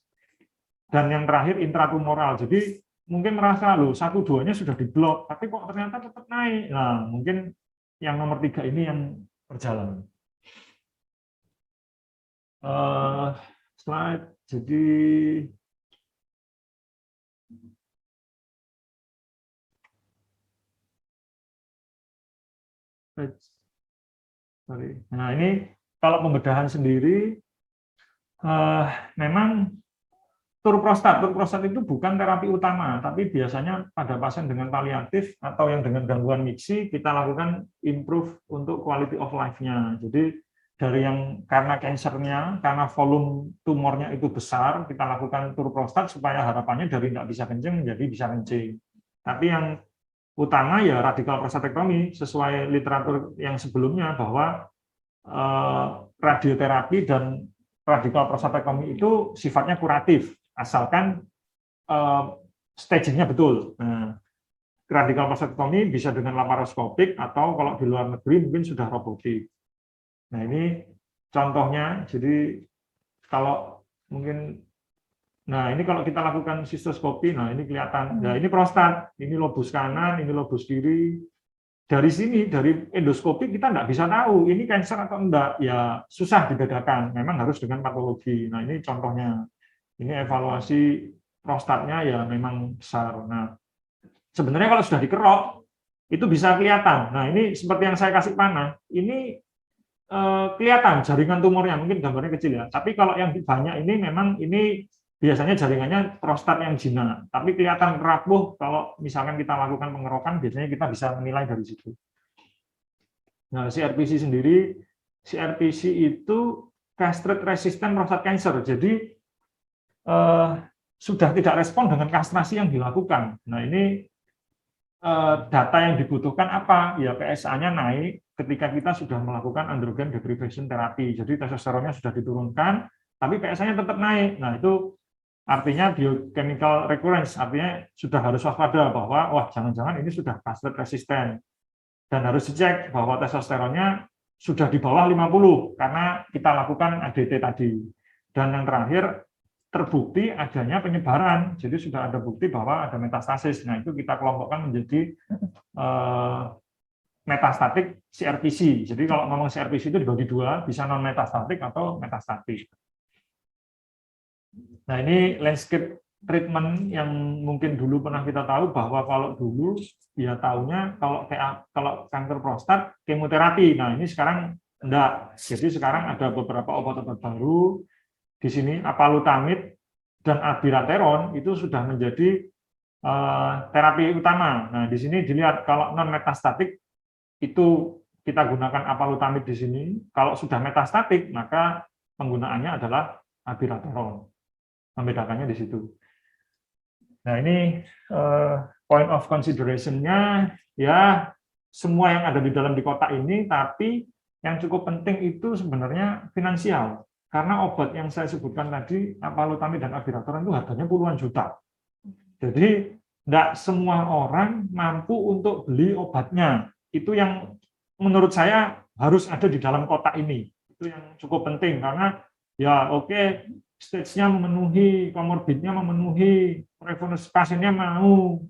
Dan yang terakhir intratumoral. Jadi mungkin merasa loh 1-2-nya sudah diblok, tapi kok ternyata tetap naik. Nah, mungkin yang nomor 3 ini yang berjalan. Slide. Jadi nah ini kalau pembedahan sendiri memang tur prostat itu bukan terapi utama, tapi biasanya pada pasien dengan paliatif atau yang dengan gangguan miksi kita lakukan improve untuk quality of life-nya. Jadi dari yang karena kansernya, karena volume tumornya itu besar, kita lakukan tur prostat supaya harapannya dari tidak bisa kencing menjadi bisa kencing. Tapi yang utama ya radikal prostatektomi sesuai literatur yang sebelumnya bahwa radioterapi dan radikal prostatektomi itu sifatnya kuratif asalkan stagingnya betul. Nah, radikal prostatektomi bisa dengan laparoskopik atau kalau di luar negeri mungkin sudah robotik. Nah, ini contohnya. Jadi kalau mungkin ini kalau kita lakukan sistoskopi, nah ini kelihatan. Nah, ini prostat, ini lobus kanan, ini lobus kiri. Dari sini, dari endoskopi kita nggak bisa tahu ini kanker atau enggak. Ya susah dibedakan. Memang harus dengan patologi. Nah, ini contohnya. Ini evaluasi prostatnya ya memang besar. Nah, sebenarnya kalau sudah dikerok itu bisa kelihatan. Nah, ini seperti yang saya kasih panah. Ini kelihatan jaringan tumornya, mungkin gambarnya kecil ya. Tapi kalau yang banyak ini memang ini biasanya jaringannya prostat yang jinak, tapi kelihatan rapuh kalau misalkan kita lakukan pengerokan, biasanya kita bisa menilai dari situ. Nah, CRPC sendiri, CRPC itu castrate resistant prostate cancer, jadi sudah tidak respon dengan kastrasi yang dilakukan. Nah, ini data yang dibutuhkan apa? Ya PSA-nya naik ketika kita sudah melakukan androgen deprivation therapy. Jadi testosteronnya sudah diturunkan, tapi PSA-nya tetap naik. Nah, itu artinya biochemical recurrence, artinya sudah harus waspada bahwa wah jangan-jangan ini sudah castrate resistant. Dan harus dicek bahwa testosteronnya sudah di bawah 50 karena kita lakukan ADT tadi. Dan yang terakhir terbukti adanya penyebaran, jadi sudah ada bukti bahwa ada metastasis. Nah, itu kita kelompokkan menjadi metastatik CRPC. Jadi kalau ngomong CRPC itu dibagi dua, bisa non metastatik atau metastatik. Nah, ini landscape treatment yang mungkin dulu pernah kita tahu bahwa kalau dulu ya taunya kalau kanker prostat kemoterapi. Nah, ini sekarang enggak. Jadi sekarang ada beberapa obat-obat baru. Di sini apalutamid dan abiraterone itu sudah menjadi terapi utama. Nah, di sini dilihat kalau non metastatik itu kita gunakan apalutamid di sini. Kalau sudah metastatik maka penggunaannya adalah abiraterone. Membedakannya di situ. Nah, ini point of consideration-nya ya semua yang ada di dalam di kotak ini, tapi yang cukup penting itu sebenarnya finansial. Karena obat yang saya sebutkan tadi, apalutamid dan abiraterone itu harganya puluhan juta. Jadi tidak semua orang mampu untuk beli obatnya. Itu yang menurut saya harus ada di dalam kotak ini. Itu yang cukup penting karena ya oke, stage-nya memenuhi, komorbidnya memenuhi, prevalensi pasiennya mau,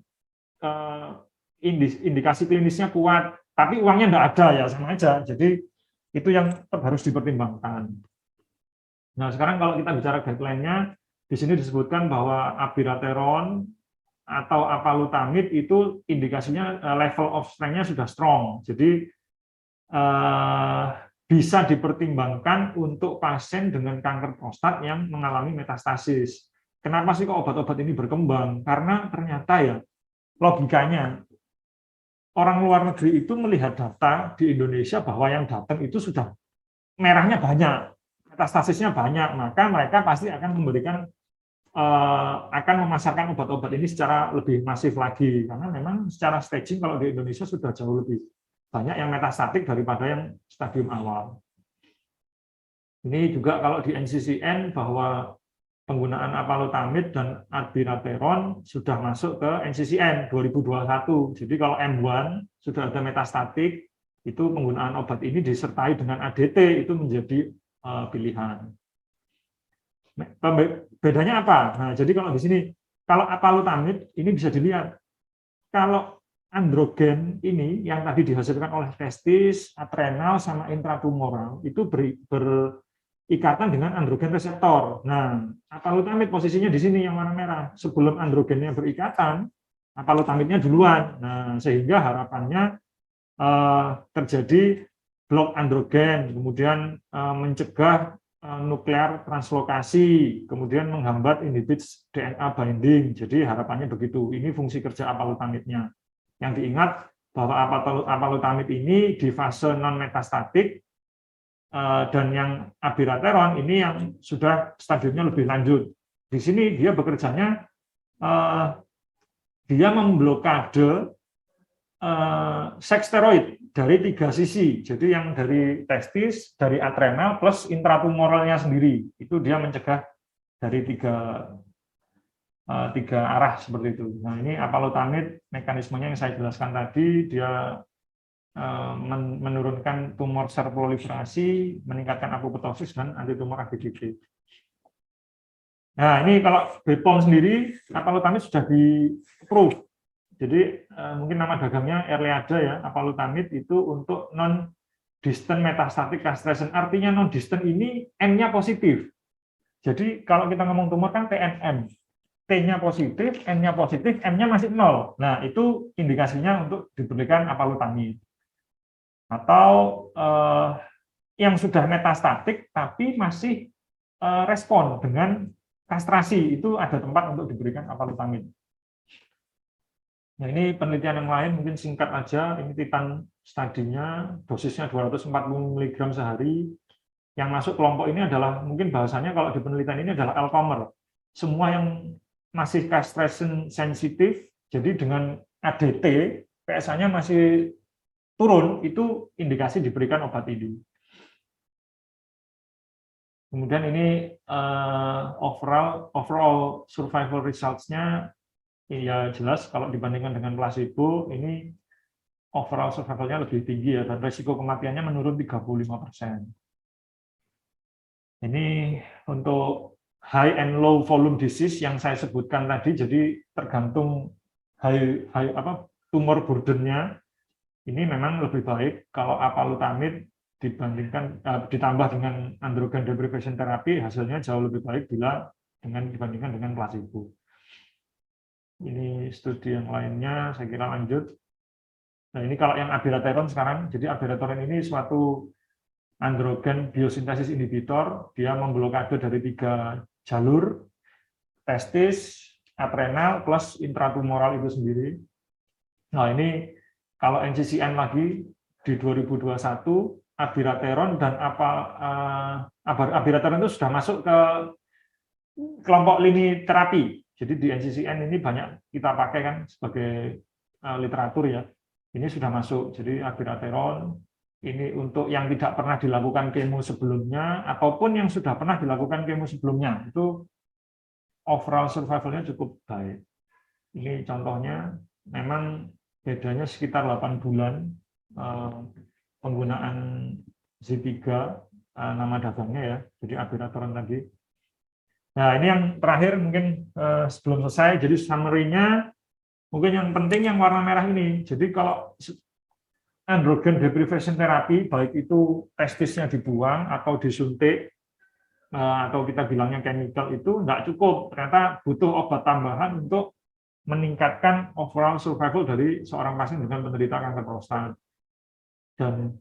indikasi klinisnya kuat, tapi uangnya enggak ada, ya sama aja. Jadi itu yang tetap harus dipertimbangkan. Nah, sekarang kalau kita bicara guideline-nya, di sini disebutkan bahwa abiraterone atau apalutamid itu indikasinya level of strength-nya sudah strong. Jadi bisa dipertimbangkan untuk pasien dengan kanker prostat yang mengalami metastasis. Kenapa sih kok obat-obat ini berkembang? Karena ternyata ya logikanya orang luar negeri itu melihat data di Indonesia bahwa yang datang itu sudah merahnya banyak, metastasisnya banyak, maka mereka pasti akan memberikan akan memasarkan obat-obat ini secara lebih masif lagi, karena memang secara staging kalau di Indonesia sudah jauh lebih banyak yang metastatik daripada yang stadium awal. Ini juga kalau di NCCN bahwa penggunaan apalutamid dan abiraterone sudah masuk ke NCCN 2021. Jadi kalau M1 sudah ada metastatik, itu penggunaan obat ini disertai dengan ADT itu menjadi pilihan. Bedanya apa? Nah, jadi kalau di sini, kalau apalutamid ini bisa dilihat, kalau androgen ini yang tadi dihasilkan oleh testis, adrenal, sama intratumoral itu berikatan dengan androgen reseptor. Nah, apalutamid posisinya di sini yang warna merah. Sebelum androgennya berikatan, apalutamidnya duluan. Nah, sehingga harapannya terjadi blok androgen, kemudian mencegah nuklear translokasi, kemudian menghambat inhibit DNA binding. Jadi harapannya begitu. Ini fungsi kerja apalutamidnya. Yang diingat bahwa apalutamid ini di fase non metastatik, dan yang abiraterone ini yang sudah stadiumnya lebih lanjut. Di sini dia bekerjanya dia memblokade seks steroid dari 3 sisi. Jadi yang dari testis, dari adrenal, plus intratumoralnya sendiri. Itu dia mencegah dari tiga arah seperti itu. Nah, ini apalutamid mekanismenya yang saya jelaskan tadi, dia menurunkan tumor sel proliferasi, meningkatkan apoptosis dan antitumor ABCD. Nah, ini kalau BPOM sendiri, apalutamid sudah di-approve. Jadi mungkin nama dagangnya Erleada ya, apalutamid itu untuk non-distant metastatic castration. Artinya non-distant ini N-nya positif. Jadi kalau kita ngomong tumor kan TNM. T-nya positif, N-nya positif, M-nya masih 0. Nah, itu indikasinya untuk diberikan apalutamid. Atau yang sudah metastatik tapi masih respon dengan kastrasi, itu ada tempat untuk diberikan apalutamid. Nah, ini penelitian yang lain mungkin singkat aja. Ini Titan studinya, dosisnya 240 mg sehari. Yang masuk kelompok ini adalah, mungkin bahasanya kalau di penelitian ini adalah all-comer. Semua yang masih castration sensitif, jadi dengan ADT, PSA-nya masih turun, itu indikasi diberikan obat ini. Kemudian ini overall survival results-nya, ya jelas kalau dibandingkan dengan placebo, ini overall survival-nya lebih tinggi ya, dan resiko kematiannya menurun 35%. Ini untuk high and low volume disease yang saya sebutkan tadi, jadi tergantung tumor burden-nya, ini memang lebih baik kalau apalutamid dibandingkan ditambah dengan androgen deprivation therapy, hasilnya jauh lebih baik bila dibandingkan dengan placebo. Ini studi yang lainnya, saya kira lanjut. Nah, ini kalau yang abiraterone sekarang, jadi abiraterone ini suatu androgen biosintesis inhibitor, dia memblokade dari 3 jalur, testis, adrenal, plus intratumoral itu sendiri. Nah, ini kalau NCCN lagi di 2021, abiraterone dan abiraterone itu sudah masuk ke kelompok lini terapi. Jadi di NCCN ini banyak kita pakai kan sebagai literatur ya. Ini sudah masuk. Jadi abiraterone ini untuk yang tidak pernah dilakukan kemo sebelumnya ataupun yang sudah pernah dilakukan kemo sebelumnya, itu overall survival-nya cukup baik. Ini contohnya, memang bedanya sekitar 8 bulan penggunaan Z3 nama dagangnya ya, jadi Abirateron tadi. Nah, ini yang terakhir mungkin sebelum selesai, jadi summary-nya mungkin yang penting yang warna merah ini. Jadi kalau androgen deprivation therapy, baik itu testisnya dibuang atau disuntik, atau kita bilangnya chemical, itu nggak cukup. Ternyata butuh obat tambahan untuk meningkatkan overall survival dari seorang pasien dengan penderita kanker prostat. Dan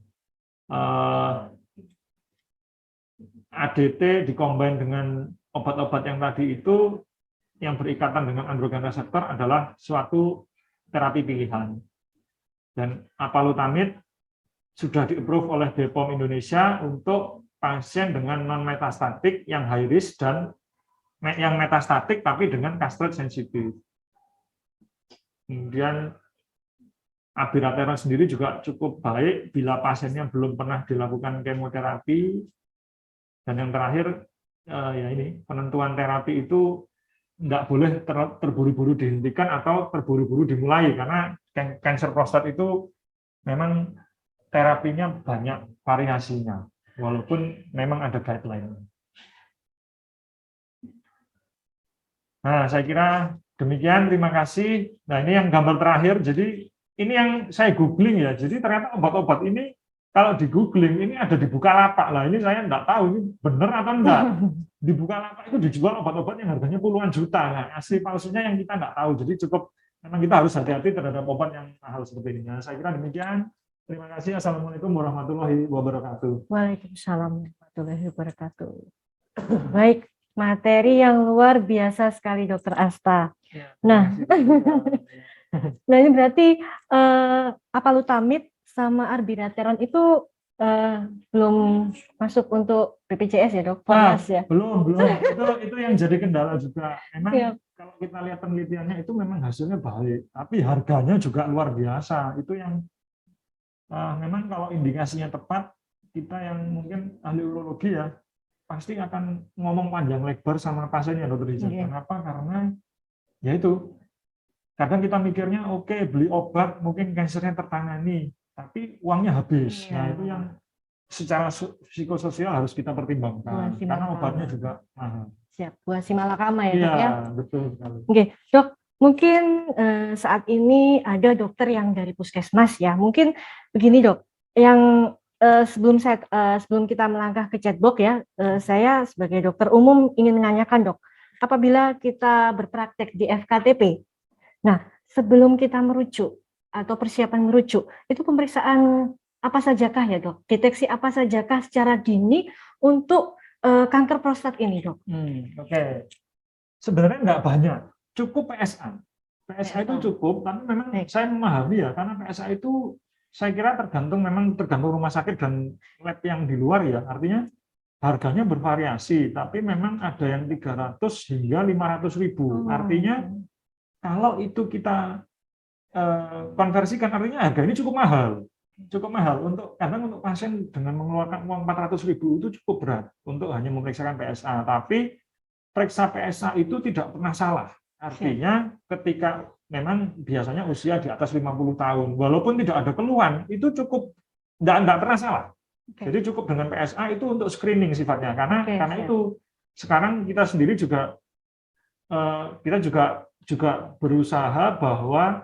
ADT dikombin dengan obat-obat yang tadi itu yang berikatan dengan androgen reseptor adalah suatu terapi pilihan. Dan apalutamid sudah di-approve oleh BPOM Indonesia untuk pasien dengan non-metastatik yang high risk dan yang metastatik tapi dengan castrate sensitif. Kemudian Abirateron sendiri juga cukup baik bila pasiennya belum pernah dilakukan kemoterapi. Dan yang terakhir, ya ini, penentuan terapi itu nggak boleh terburu-buru dihentikan atau terburu-buru dimulai, karena kanker prostat itu memang terapinya banyak variasinya, walaupun memang ada guideline. Nah, saya kira demikian, terima kasih. Nah, ini yang gambar terakhir, jadi ini yang saya googling ya, jadi ternyata obat-obat ini kalau di googling ini ada di Bukalapak. Lah ini saya nggak tahu ini benar atau enggak. Di Bukalapak itu dijual obat-obat yang harganya puluhan juta. Nah, asli palsunya yang kita nggak tahu. Jadi cukup memang kita harus hati-hati terhadap obat yang mahal seperti ini. Nah, saya kira demikian. Terima kasih. Assalamualaikum warahmatullahi wabarakatuh. Waalaikumsalam warahmatullahi wabarakatuh. Baik, materi yang luar biasa sekali Dokter Asta. Nah, nah ini berarti apalutamid sama Abirateron itu belum masuk untuk BPJS ya dok? Ya? Belum. Itu yang jadi kendala juga. Memang kalau kita lihat penelitiannya itu memang hasilnya baik, tapi harganya juga luar biasa. Itu yang memang kalau indikasinya tepat, kita yang mungkin ahli urologi ya pasti akan ngomong panjang lebar sama pasiennya dokter Rizal. Kenapa? Karena ya itu kadang kita mikirnya oke, beli obat mungkin kansernya tertangani, tapi uangnya habis. Nah itu yang secara psikososial harus kita pertimbangkan karena obatnya juga mahal. Siap, buah simalakama ya dok ya? Iya, betul sekali. Oke, dok, mungkin saat ini ada dokter yang dari puskesmas ya. Mungkin begini dok, yang sebelum kita melangkah ke chatbox ya, saya sebagai dokter umum ingin menanyakan dok, apabila kita berpraktek di FKTP, nah sebelum kita merujuk atau persiapan merujuk, itu pemeriksaan apa sajakah ya dok? Deteksi apa sajakah secara dini untuk kanker prostat ini dok? Oke. Sebenarnya nggak banyak, cukup PSA. PSA itu cukup, tapi memang saya memahami ya, karena PSA itu saya kira tergantung rumah sakit dan lab yang di luar ya. Artinya harganya bervariasi, tapi memang ada yang 300 hingga 500.000. Artinya kalau itu kita konversikan, artinya harga ini cukup mahal. Kadang untuk pasien dengan mengeluarkan uang 400.000 itu cukup berat untuk hanya memeriksakan PSA. Tapi periksa PSA itu tidak pernah salah. Artinya ketika memang biasanya usia di atas 50 tahun, walaupun tidak ada keluhan, itu cukup tidak pernah salah. Jadi cukup dengan PSA itu untuk screening sifatnya, karena itu sekarang kita sendiri juga berusaha bahwa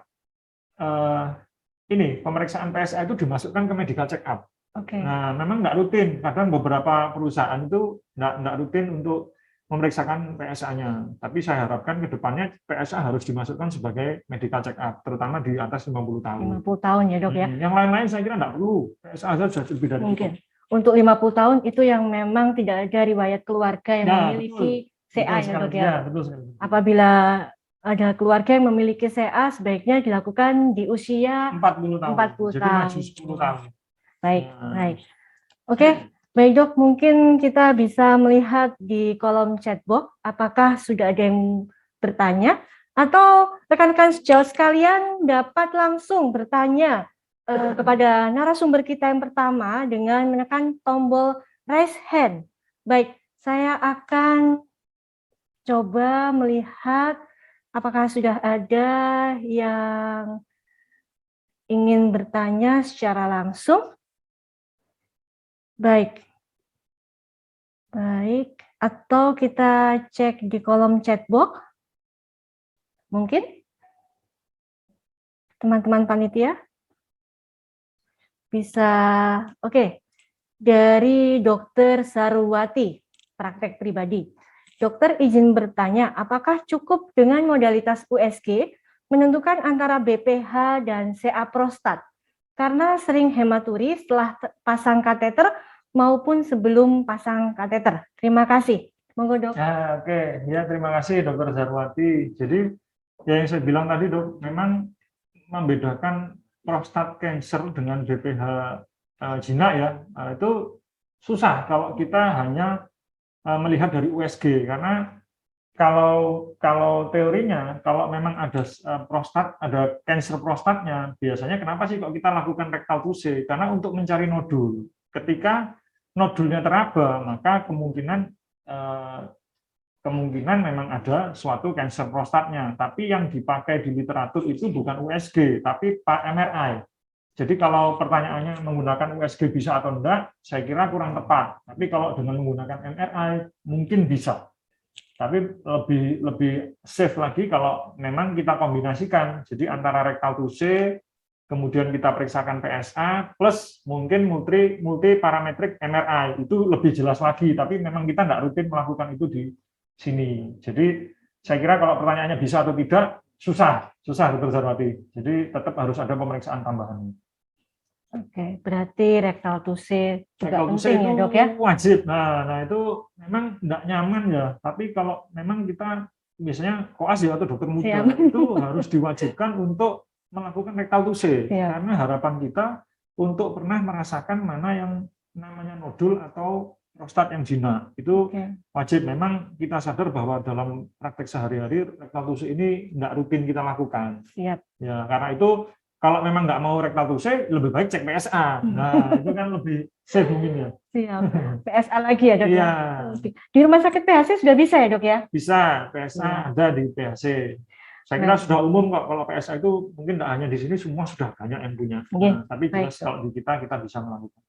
ini pemeriksaan PSA itu dimasukkan ke medical check up. Nah, memang nggak rutin. Kadang beberapa perusahaan itu nggak rutin untuk memeriksakan PSA-nya. Tapi saya harapkan ke depannya PSA harus dimasukkan sebagai medical check up, terutama di atas 50 tahun. 50 tahun ya dok ya? Yang lain-lain saya kira nggak perlu. PSA saja sudah lebih dari mungkin. Untuk 50 tahun itu yang memang tidak ada riwayat keluarga yang memiliki CA ya dok ya? Betul sekali. Apabila ada keluarga yang memiliki CA, sebaiknya dilakukan di usia 40 tahun. 40 Jadi tahun. maju 10 tahun. Baik. Oke. Baik dok, mungkin kita bisa melihat di kolom chatbox apakah sudah ada yang bertanya atau rekan-rekan sejawat sekalian dapat langsung bertanya kepada narasumber kita yang pertama dengan menekan tombol raise hand. Baik, saya akan coba melihat apakah sudah ada yang ingin bertanya secara langsung. Baik, Baik, atau kita cek di kolom chat box, mungkin teman-teman panitia bisa, oke, dari Dokter Sarwati, praktek pribadi. Dokter izin bertanya, apakah cukup dengan modalitas USG menentukan antara BPH dan CA prostat? Karena sering hematuri setelah pasang kateter maupun sebelum pasang kateter. Terima kasih. Monggo, Dok. Oke, ya terima kasih Dokter Sarwati. Jadi yang saya bilang tadi Dok, memang membedakan prostat cancer dengan BPH jinak ya, itu susah kalau kita hanya melihat dari USG, karena kalau teorinya kalau memang ada prostat, ada cancer prostatnya, biasanya kenapa sih kok kita lakukan rectal tuse? Karena untuk mencari nodul. Ketika nodulnya teraba, maka kemungkinan memang ada suatu cancer prostatnya. Tapi yang dipakai di literatur itu bukan USG, tapi MRI. Jadi kalau pertanyaannya menggunakan USG bisa atau enggak, saya kira kurang tepat. Tapi kalau dengan menggunakan MRI mungkin bisa. Tapi lebih safe lagi kalau memang kita kombinasikan. Jadi antara rectal tuse, kemudian kita periksakan PSA, plus mungkin multi parametrik MRI. Itu lebih jelas lagi, tapi memang kita nggak rutin melakukan itu di sini. Jadi saya kira kalau pertanyaannya bisa atau tidak, susah Dokter Sarwati. Jadi tetap harus ada pemeriksaan tambahan. Oke, berarti rectal tuse juga Rectal tuse penting ya, itu Dok ya? wajib. Nah itu memang nggak nyaman ya. Tapi kalau memang kita biasanya koas ya atau dokter muda itu harus diwajibkan untuk melakukan rectal tuse. Karena harapan kita untuk pernah merasakan mana yang namanya nodul atau prostat yang jinak. Itu wajib. Memang kita sadar bahwa dalam praktek sehari-hari rectal tuse ini nggak rutin kita lakukan. Siap. Ya, karena itu kalau memang nggak mau rectal tuse, lebih baik cek PSA. Nah, itu kan lebih safe mungkin ya. Siap. PSA lagi ya, Dok? Iya. Di rumah sakit PHC sudah bisa ya, Dok ya? Bisa, PSA ada di PHC. Saya kira sudah umum kok, kalau PSA itu mungkin tidak hanya di sini, semua sudah banyak yang punya. Nah, tapi jelas kalau di kita bisa melakukan.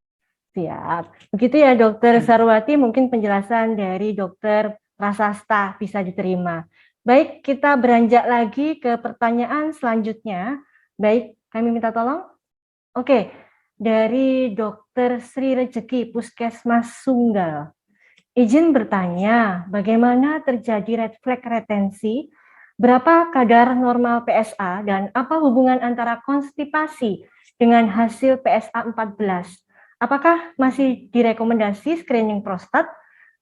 Siap. Begitu ya, Dokter Sarwati, mungkin penjelasan dari Dokter Prasasta bisa diterima. Baik, kita beranjak lagi ke pertanyaan selanjutnya. Baik, kami minta tolong. Oke, dari Dokter Sri Rejeki, Puskesmas Sunggal. Izin bertanya, bagaimana terjadi red flag retensi, berapa kadar normal PSA, dan apa hubungan antara konstipasi dengan hasil PSA 14? Apakah masih direkomendasi screening prostat?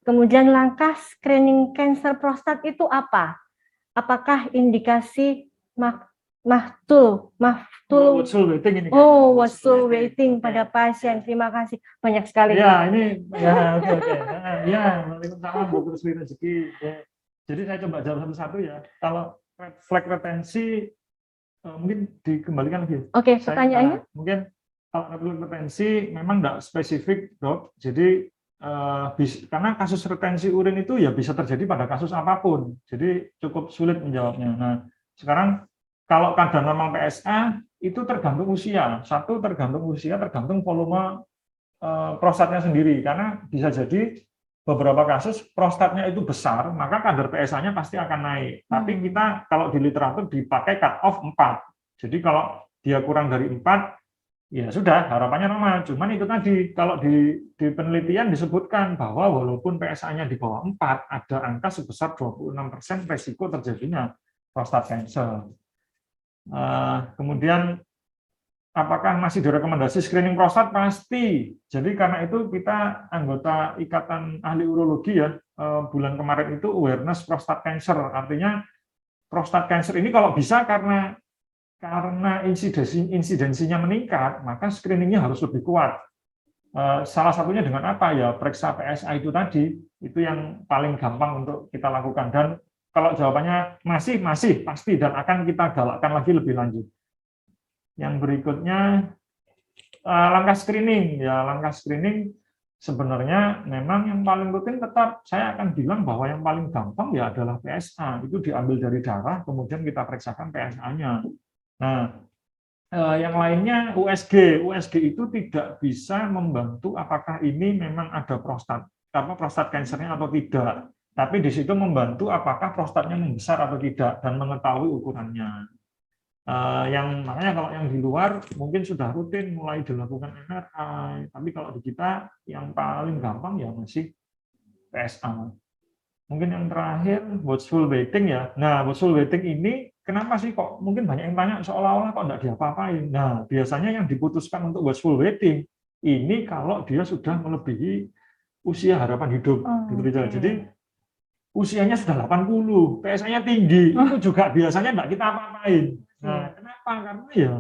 Kemudian langkah screening kanker prostat itu apa? Apakah indikasi watchful waiting pada pasien? Terima kasih banyak sekali. Ya, ini ya oke. Ya, Waalaikumsalam Dokter Sri Rejeki. Ya. Jadi saya coba jawab satu-satu ya. Kalau red flag retensi mungkin dikembalikan lagi. Oke, pertanyaannya? Mungkin kalau red flag retensi memang tidak spesifik, Dok. Jadi karena kasus retensi urin itu ya bisa terjadi pada kasus apapun. Jadi cukup sulit menjawabnya. Nah, sekarang kalau kadar normal PSA itu tergantung usia. Satu tergantung usia, tergantung volume prostatnya sendiri. Karena bisa jadi beberapa kasus prostatnya itu besar, maka kadar PSA-nya pasti akan naik. Tapi kita kalau di literatur dipakai cut off 4. Jadi kalau dia kurang dari 4, ya sudah, harapannya normal. Cuman itu tadi, kalau di penelitian disebutkan bahwa walaupun PSA-nya di bawah 4, ada angka sebesar 26% resiko terjadinya prostat cancer. Kemudian apakah masih direkomendasi screening prostat? Pasti. Jadi karena itu kita anggota Ikatan Ahli Urologi ya, bulan kemarin itu awareness prostat cancer. Artinya prostat cancer ini kalau bisa karena insidensinya meningkat, maka screeningnya harus lebih kuat. Salah satunya dengan apa ya? Periksa PSA itu tadi, itu yang paling gampang untuk kita lakukan. Dan kalau jawabannya masih pasti dan akan kita galakkan lagi lebih lanjut. Yang berikutnya langkah screening. Ya, langkah screening sebenarnya memang yang paling rutin tetap saya akan bilang bahwa yang paling gampang ya adalah PSA. Itu diambil dari darah, kemudian kita periksakan PSA-nya. Nah, yang lainnya USG. USG itu tidak bisa membantu apakah ini memang ada prostat apa prostat kansernya atau tidak. Tapi di situ membantu apakah prostatnya membesar atau tidak dan mengetahui ukurannya. Yang makanya kalau yang di luar mungkin sudah rutin mulai dilakukan MRI, tapi kalau di kita yang paling gampang ya masih PSA. Mungkin yang terakhir watchful waiting ya. Nah, watchful waiting ini kenapa sih kok mungkin banyak yang tanya seolah-olah kok enggak diapa-apain. Nah, biasanya yang diputuskan untuk watchful waiting ini kalau dia sudah melebihi usia harapan hidup gitu aja. Jadi usianya sudah 80, PSA-nya tinggi, itu juga biasanya enggak kita apa-apain. Nah, kenapa? Karena ya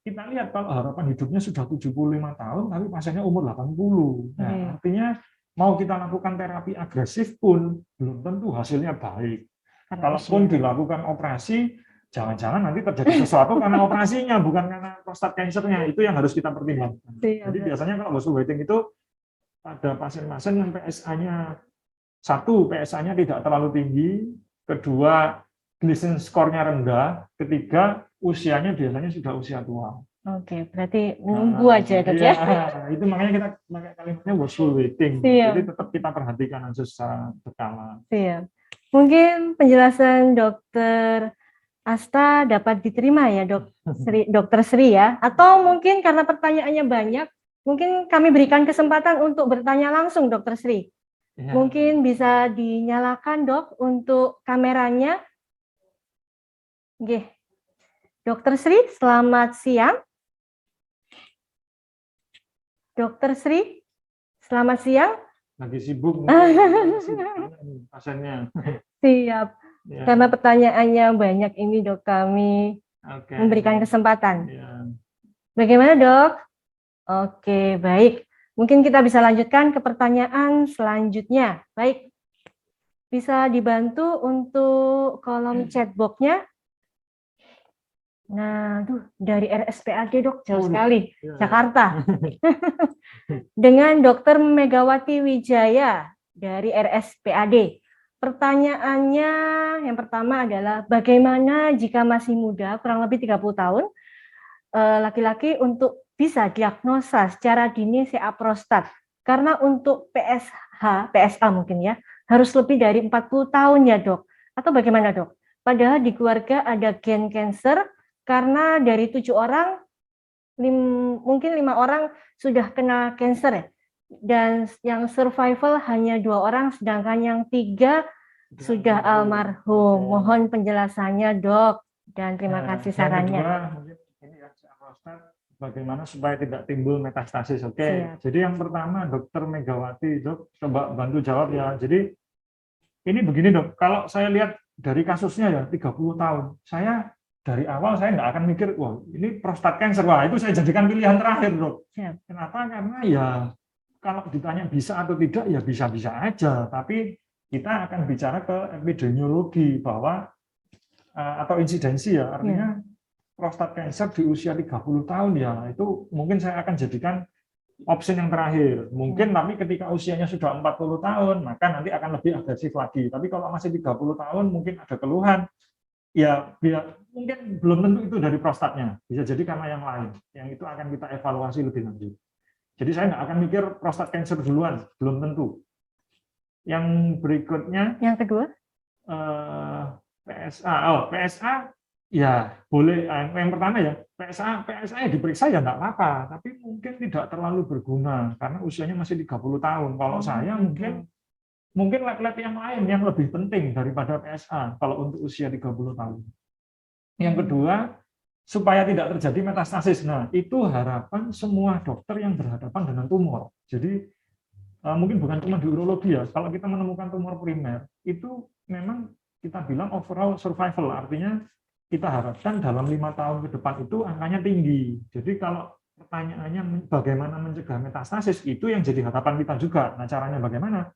kita lihat kalau harapan hidupnya sudah 75 tahun tapi pasiennya umur 80. Nah, artinya mau kita lakukan terapi agresif pun belum tentu hasilnya baik. Kalaupun dilakukan operasi, jangan-jangan nanti terjadi sesuatu karena operasinya, bukan karena prostat kansernya. Itu yang harus kita pertimbangkan. Jadi biasanya kalau watchful waiting itu pada pasien-pasien yang PSA-nya PSA-nya tidak terlalu tinggi, kedua glycemic score-nya rendah, ketiga usianya biasanya sudah usia tua. Oke, berarti menunggu aja dok ya. Itu makanya kita pakai kalimatnya watchful waiting. Jadi tetap kita perhatikan secara berkala. Mungkin penjelasan dokter Asta dapat diterima ya dokter Sri ya. Atau mungkin karena pertanyaannya banyak, mungkin kami berikan kesempatan untuk bertanya langsung dokter Sri. Mungkin bisa dinyalakan dok untuk kameranya. Oke. Dokter Sri, selamat siang. Dokter Sri, selamat siang. Lagi sibuk pasiennya. Siap. Karena pertanyaannya banyak ini dok, kami memberikan kesempatan. Bagaimana dok? Oke, baik. Mungkin kita bisa lanjutkan ke pertanyaan selanjutnya. Baik. Bisa dibantu untuk kolom chat box-nya. Nah, dari RSPAD dok, jauh sekali, Jakarta. Dengan Dokter Megawati Wijaya dari RSPAD. Pertanyaannya yang pertama adalah bagaimana jika masih muda, kurang lebih 30 tahun, laki-laki untuk bisa diagnosa secara dini CA prostat. Karena untuk PSA mungkin ya, harus lebih dari 40 tahun ya dok. Atau bagaimana dok? Padahal di keluarga ada gen cancer, karena dari 7 orang, mungkin 5 orang sudah kena cancer ya. Dan yang survival hanya 2 orang, sedangkan yang 3 sudah almarhum. Mohon penjelasannya dok, dan terima kasih sarannya. Mungkin ini ya, prostat, bagaimana supaya tidak timbul metastasis. Jadi yang pertama dokter Megawati, dok coba bantu jawab ya. Jadi ini begini dok, kalau saya lihat dari kasusnya ya 30 tahun, dari awal saya nggak akan mikir, wah ini prostat cancer, wah itu saya jadikan pilihan terakhir dok. Kenapa? Karena ya kalau ditanya bisa atau tidak ya bisa-bisa aja, tapi kita akan bicara ke epidemiologi bahwa atau insidensi ya, artinya prostat cancer di usia 30 tahun ya itu mungkin saya akan jadikan opsi yang terakhir. Mungkin tapi ketika usianya sudah 40 tahun maka nanti akan lebih agresif lagi. Tapi kalau masih 30 tahun mungkin ada keluhan, ya mungkin belum tentu itu dari prostatnya, bisa jadi karena yang lain, yang itu akan kita evaluasi lebih lanjut. Jadi saya nggak akan mikir prostat cancer duluan, belum tentu. Yang berikutnya, yang kedua, PSA ya boleh. Yang pertama ya PSA ya diperiksa ya nggak apa-apa, tapi mungkin tidak terlalu berguna karena usianya masih 30 tahun. Kalau saya mungkin lab-lab yang lain yang lebih penting daripada PSA kalau untuk usia 30 tahun. Yang kedua, supaya tidak terjadi metastasis. Nah, itu harapan semua dokter yang berhadapan dengan tumor. Jadi mungkin bukan cuma di urologi ya. Kalau kita menemukan tumor primer, itu memang kita bilang overall survival. Artinya kita harapkan dalam 5 tahun ke depan itu angkanya tinggi. Jadi kalau pertanyaannya bagaimana mencegah metastasis, itu yang jadi harapan kita juga. Nah, caranya bagaimana?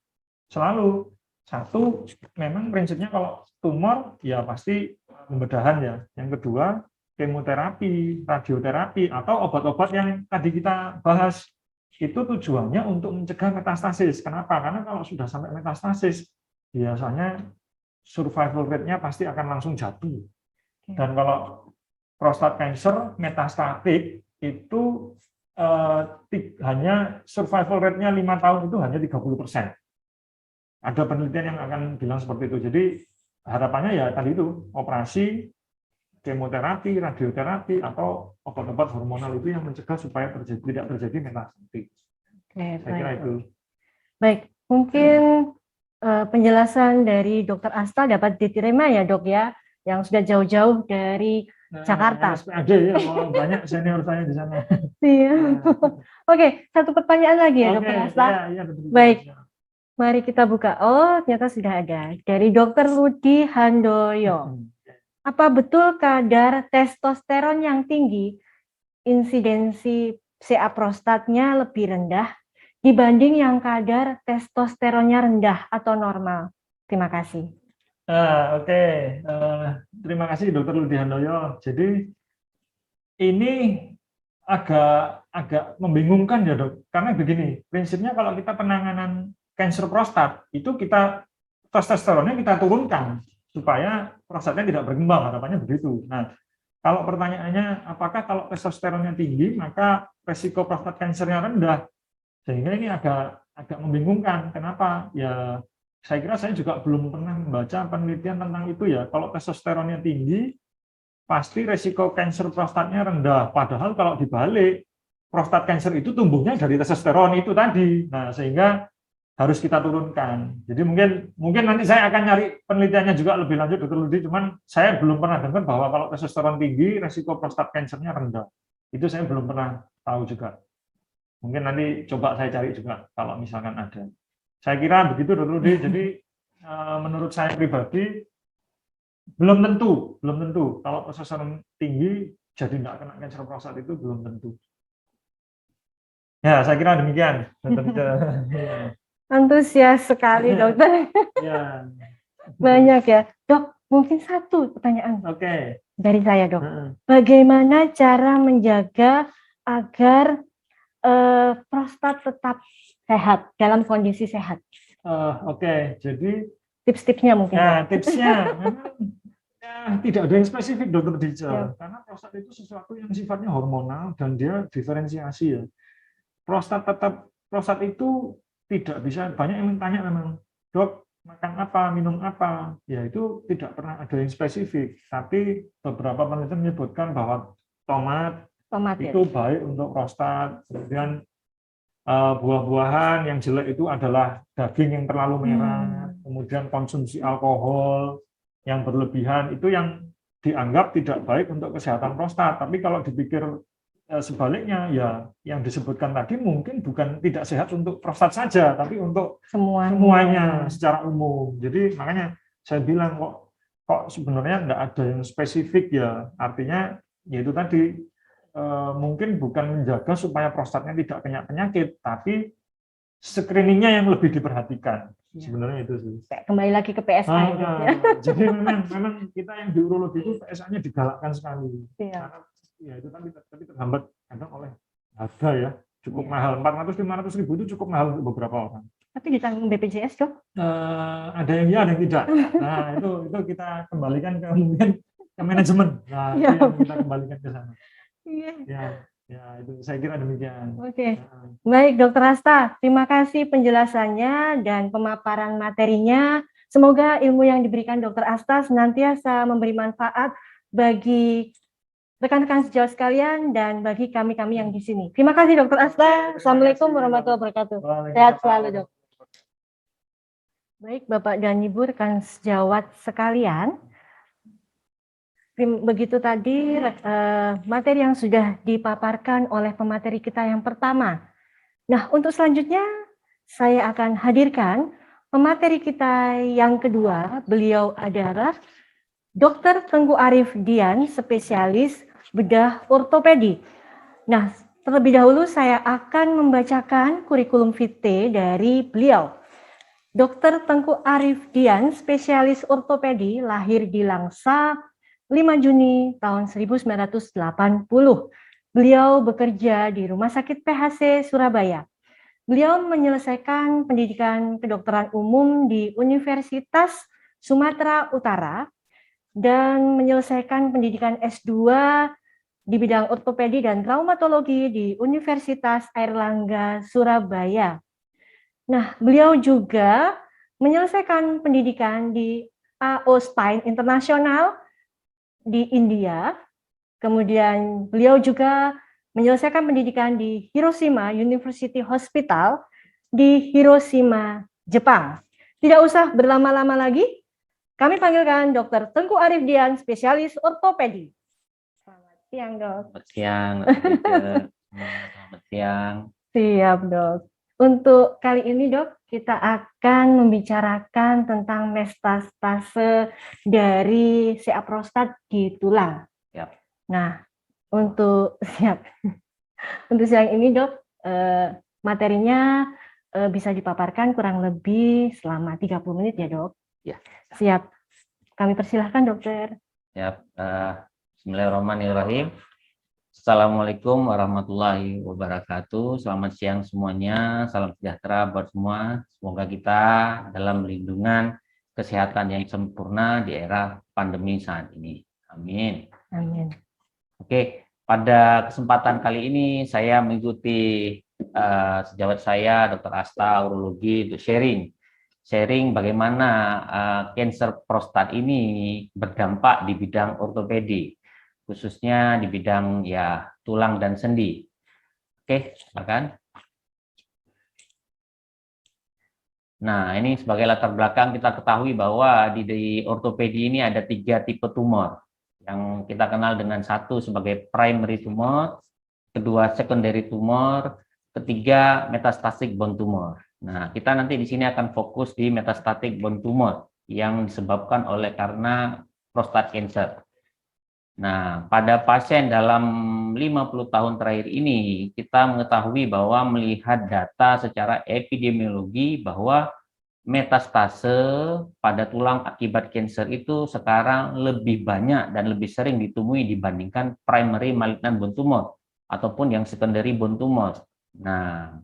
Selalu satu, memang prinsipnya kalau tumor ya pasti pembedahan ya. Yang kedua, kemoterapi, radioterapi, atau obat-obat yang tadi kita bahas. Itu tujuannya untuk mencegah metastasis. Kenapa? Karena kalau sudah sampai metastasis, biasanya survival rate-nya pasti akan langsung jatuh. Dan kalau prostat cancer metastatik itu hanya survival rate-nya 5 tahun itu hanya 30%. Ada penelitian yang akan bilang seperti itu. Jadi harapannya ya tadi itu, operasi, kemoterapi, radioterapi, atau obat-obat hormonal itu yang mencegah supaya tidak terjadi metastatik. Saya kira itu. Baik, mungkin penjelasan dari Dr. Asta dapat diterima ya dok ya, yang sudah jauh-jauh dari Jakarta. SPAD ya, banyak senior saya di sana. Iya. Oke, satu pertanyaan lagi ya Dr. Asta. Iya, baik, mari kita buka. Oh, ternyata sudah ada. Dari Dr. Rudi Handoyo. Apa betul kadar testosteron yang tinggi, insidensi CA prostatnya lebih rendah dibanding yang kadar testosteronnya rendah atau normal? Terima kasih. Oke. Terima kasih Dr. Rudi Handoyo. Jadi ini agak membingungkan ya dok, karena begini, prinsipnya kalau kita penanganan kanker prostat itu kita testosteronnya kita turunkan supaya prostatnya tidak berkembang, harapannya begitu. Nah, kalau pertanyaannya apakah kalau testosteronnya tinggi maka resiko prostat kankernya rendah, sehingga ini agak membingungkan. Kenapa? Ya saya kira saya juga belum pernah membaca penelitian tentang itu ya. Kalau testosteronnya tinggi pasti resiko kanker prostatnya rendah. Padahal kalau dibalik, prostat kanker itu tumbuhnya dari testosteron itu tadi. Nah, sehingga harus kita turunkan. Jadi mungkin nanti saya akan nyari penelitiannya juga lebih lanjut, Dr. Rudi, cuman saya belum pernah dengar bahwa kalau testosteron tinggi, resiko prostat kankernya rendah. Itu saya belum pernah tahu juga. Mungkin nanti coba saya cari juga kalau misalkan ada. Saya kira begitu, Dr. Rudi. Jadi menurut saya pribadi, belum tentu kalau testosteron tinggi jadi nggak kena kanker prostat, itu belum tentu. Ya, saya kira demikian. Antusias sekali dokter. Ya. Banyak ya dok. Mungkin satu pertanyaan. Oke. Dari saya dok. Bagaimana cara menjaga agar prostat tetap sehat dalam kondisi sehat? Oke. Jadi tips-tipsnya mungkin. Nah, tipsnya memang tidak ada yang spesifik, Dokter Dija, karena prostat itu sesuatu yang sifatnya hormonal dan dia diferensiasi ya. Prostat itu tidak bisa, banyak yang tanya memang, dok makan apa, minum apa, ya itu tidak pernah ada yang spesifik. Tapi beberapa penelitian menyebutkan bahwa tomat itu baik untuk prostat. Kemudian buah-buahan yang jelek itu adalah daging yang terlalu merah. Kemudian konsumsi alkohol yang berlebihan itu yang dianggap tidak baik untuk kesehatan prostat. Tapi kalau dipikir sebaliknya, ya yang disebutkan tadi mungkin bukan tidak sehat untuk prostat saja, tapi untuk semuanya secara umum. Jadi makanya saya bilang kok sebenarnya nggak ada yang spesifik ya. Artinya yaitu tadi mungkin bukan menjaga supaya prostatnya tidak kena penyakit, tapi screeningnya yang lebih diperhatikan. Sebenarnya itu sih. Kembali lagi ke PSA. Jadi memang kita yang di urologi itu PSA-nya digalakkan sekali. Karena ya itu tapi terhambat kadang oleh harga ya, cukup mahal. 400-500 ribu itu cukup mahal untuk beberapa orang. Tapi ditanggung BPJS dok? Ada yang iya, ada yang tidak. Nah itu kita kembalikan ke mungkin ke manajemen. Nah itu yang kita kembalikan ke sana. Ya itu saya kira demikian. Oke. Baik Dokter Asta, terima kasih penjelasannya dan pemaparan materinya. Semoga ilmu yang diberikan Dokter Asta senantiasa memberi manfaat bagi rekan-rekan sejawat sekalian dan bagi kami-kami yang di sini. Terima kasih Dokter Asta. Assalamualaikum warahmatullahi wabarakatuh. Sehat selalu dok. Baik Bapak dan Ibu rekan sejawat sekalian. Begitu tadi materi yang sudah dipaparkan oleh pemateri kita yang pertama. Nah, untuk selanjutnya saya akan hadirkan pemateri kita yang kedua. Beliau adalah Dr. Tengku Arif Dian, spesialis bedah ortopedi. Nah, terlebih dahulu saya akan membacakan kurikulum vitae dari beliau. Dr. Tengku Arif Dian, spesialis ortopedi, lahir di Langsa 5 Juni tahun 1980. Beliau bekerja di Rumah Sakit PHC Surabaya. Beliau menyelesaikan pendidikan kedokteran umum di Universitas Sumatera Utara dan menyelesaikan pendidikan S2 di bidang ortopedi dan traumatologi di Universitas Airlangga, Surabaya. Nah, beliau juga menyelesaikan pendidikan di AO Spine Internasional di India. Kemudian beliau juga menyelesaikan pendidikan di Hiroshima University Hospital di Hiroshima, Jepang. Tidak usah berlama-lama lagi, kami panggilkan Dr. Tengku Arifdian, spesialis ortopedi. Selamat siang, Dok. Selamat siang, selamat siang. Siap, Dok. Untuk kali ini, Dok, kita akan membicarakan tentang metastase dari CA prostat di tulang. Siap. Nah, untuk untuk siang ini, Dok, materinya bisa dipaparkan kurang lebih selama 30 menit ya, Dok? Ya. Siap. Kami persilahkan, Dokter. Siap. Bismillahirrahmanirrahim. Assalamualaikum warahmatullahi wabarakatuh. Selamat siang semuanya. Salam sejahtera buat semua. Semoga kita dalam lindungan kesehatan yang sempurna di era pandemi saat ini. Amin. Amin. Oke, pada kesempatan kali ini saya mengikuti sejawat saya, Dr. Asta, urologi, untuk sharing bagaimana kanker prostat ini berdampak di bidang ortopedi, khususnya di bidang ya tulang dan sendi. Oke, silakan. Nah, ini sebagai latar belakang kita ketahui bahwa di ortopedi ini ada 3 tipe tumor yang kita kenal dengan satu sebagai primary tumor, kedua secondary tumor, ketiga metastatic bone tumor. Nah, kita nanti di sini akan fokus di metastatic bone tumor yang disebabkan oleh karena prostat cancer. Nah, pada pasien dalam 50 tahun terakhir ini, kita mengetahui bahwa melihat data secara epidemiologi bahwa metastase pada tulang akibat kanker itu sekarang lebih banyak dan lebih sering ditemui dibandingkan primary malignant bone tumor ataupun yang secondary bone tumor. Nah,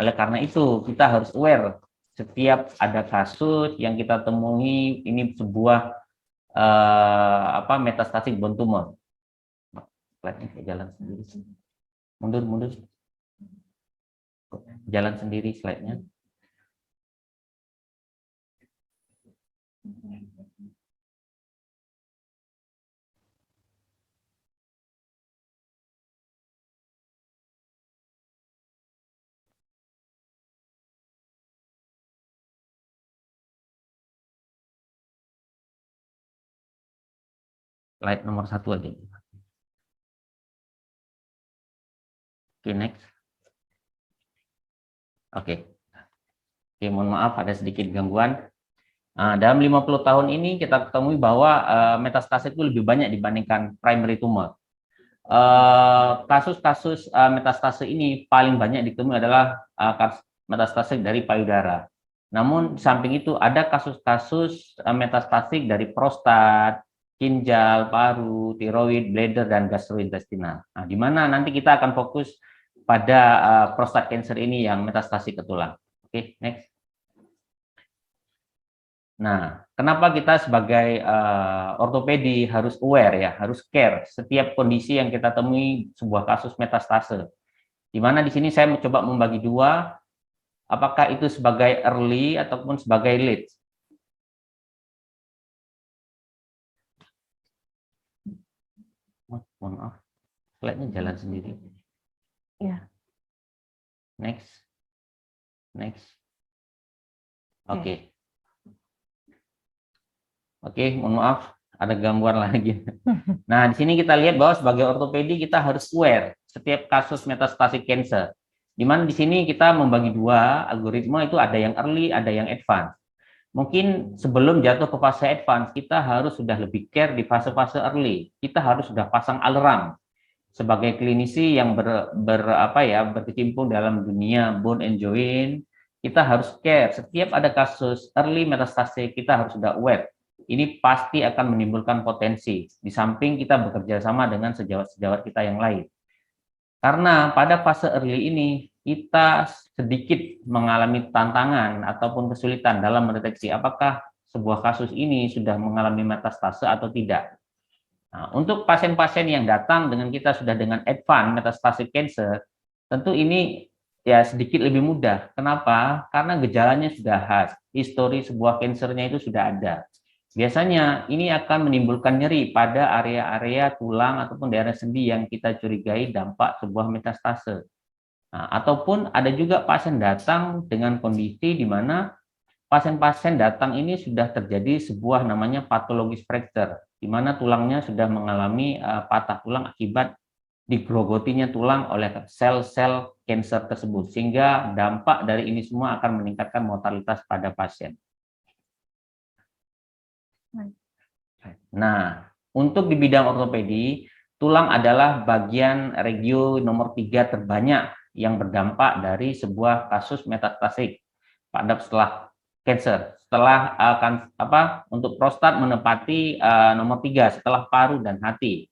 oleh karena itu kita harus aware setiap ada kasus yang kita temui ini sebuah metastatic bone tumor. Slide-nya jalan sendiri. Mundur. Jalan sendiri slide-nya. Slide nomor 1 aja. Oke, next. Oke, mohon maaf ada sedikit gangguan. Dalam 50 tahun ini kita ketemui bahwa metastase itu lebih banyak dibandingkan primary tumor. Kasus-kasus metastase ini paling banyak ditemui adalah metastase dari payudara. Namun di samping itu ada kasus-kasus metastatik dari prostat, ginjal, paru, tiroid, bladder, dan gastrointestinal. Nah, di mana nanti kita akan fokus pada prostat cancer ini yang metastasi ke tulang. Oke, next. Nah, kenapa kita sebagai ortopedi harus aware ya, harus care setiap kondisi yang kita temui sebuah kasus metastase. Di mana di sini saya mencoba membagi dua, apakah itu sebagai early ataupun sebagai late. Mohon maaf, slide-nya jalan sendiri. Ya. Next. Oke. Oke, mohon maaf, ada gangguan lagi. Nah, di sini kita lihat bahwa sebagai ortopedi kita harus aware setiap kasus metastatic cancer. Di mana di sini kita membagi dua algoritma, itu ada yang early, ada yang advance. Mungkin sebelum jatuh ke fase advance, kita harus sudah lebih care di fase-fase early. Kita harus sudah pasang alarm. Sebagai klinisi yang berkecimpung dalam dunia bone and joint, kita harus care. Setiap ada kasus early metastase, kita harus sudah aware. Ini pasti akan menimbulkan potensi. Di samping kita bekerja sama dengan sejawat-sejawat kita yang lain. Karena pada fase early ini, kita sedikit mengalami tantangan ataupun kesulitan dalam mendeteksi apakah sebuah kasus ini sudah mengalami metastase atau tidak. Nah, untuk pasien-pasien yang datang dengan kita sudah dengan advance metastatic cancer, tentu ini ya sedikit lebih mudah. Kenapa? Karena gejalanya sudah khas, histori sebuah kansernya itu sudah ada. Biasanya ini akan menimbulkan nyeri pada area-area tulang ataupun daerah sendi yang kita curigai dampak sebuah metastase. Nah, ataupun ada juga pasien datang dengan kondisi di mana pasien-pasien datang ini sudah terjadi sebuah namanya patologis fracture, di mana tulangnya sudah mengalami patah tulang akibat digrogotinya tulang oleh sel-sel kanker tersebut, sehingga dampak dari ini semua akan meningkatkan mortalitas pada pasien. Nah, untuk di bidang ortopedi, tulang adalah bagian regio nomor 3 terbanyak yang berdampak dari sebuah kasus metastatik pada setelah cancer, setelah untuk prostat menempati nomor 3 setelah paru dan hati.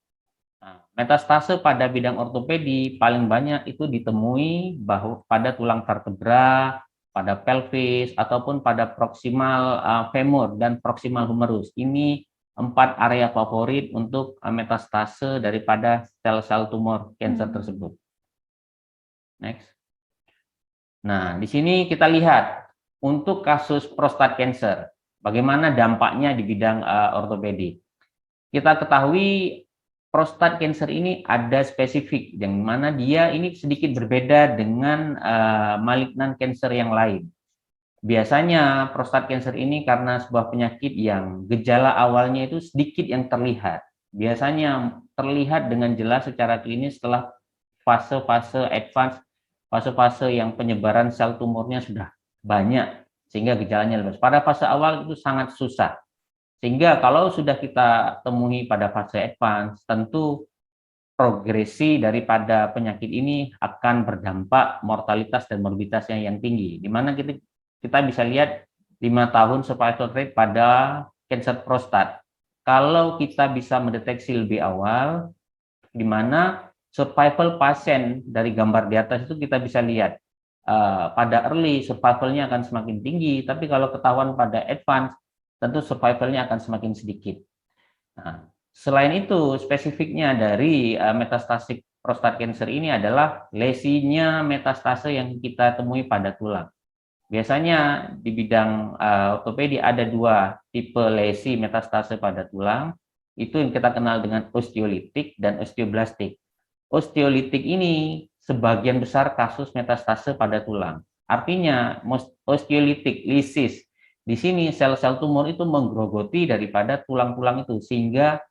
Nah, metastase pada bidang ortopedi paling banyak itu ditemui pada tulang vertebra, pada pelvis, ataupun pada proximal femur dan proximal humerus. Ini 4 area favorit untuk metastase daripada sel-sel tumor kanker tersebut. Next. Nah, di sini kita lihat untuk kasus prostat cancer, bagaimana dampaknya di bidang ortopedi. Kita ketahui prostat cancer ini ada spesifik, yang mana dia ini sedikit berbeda dengan malignan cancer yang lain. Biasanya prostat cancer ini karena sebuah penyakit yang gejala awalnya itu sedikit yang terlihat. Biasanya terlihat dengan jelas secara klinis setelah fase-fase advance, fase-fase yang penyebaran sel tumornya sudah banyak, sehingga gejalanya lebih. Pada fase awal itu sangat susah. Sehingga kalau sudah kita temui pada fase advance, tentu progresi daripada penyakit ini akan berdampak mortalitas dan morbiditasnya yang tinggi. Di mana kita bisa lihat 5 tahun survival rate pada kanker prostat. Kalau kita bisa mendeteksi lebih awal, di mana survival pasien dari gambar di atas itu kita bisa lihat pada early survivalnya akan semakin tinggi, tapi kalau ketahuan pada advance tentu survivalnya akan semakin sedikit. Nah, selain itu spesifiknya dari metastatik prostat cancer ini adalah lesinya metastase yang kita temui pada tulang. Biasanya di bidang ortopedi ada 2 tipe lesi metastase pada tulang, itu yang kita kenal dengan osteolitik dan osteoblastik. Osteolitik ini sebagian besar kasus metastase pada tulang. Artinya osteolitik lisis, di sini sel-sel tumor itu menggerogoti daripada tulang-tulang itu, sehingga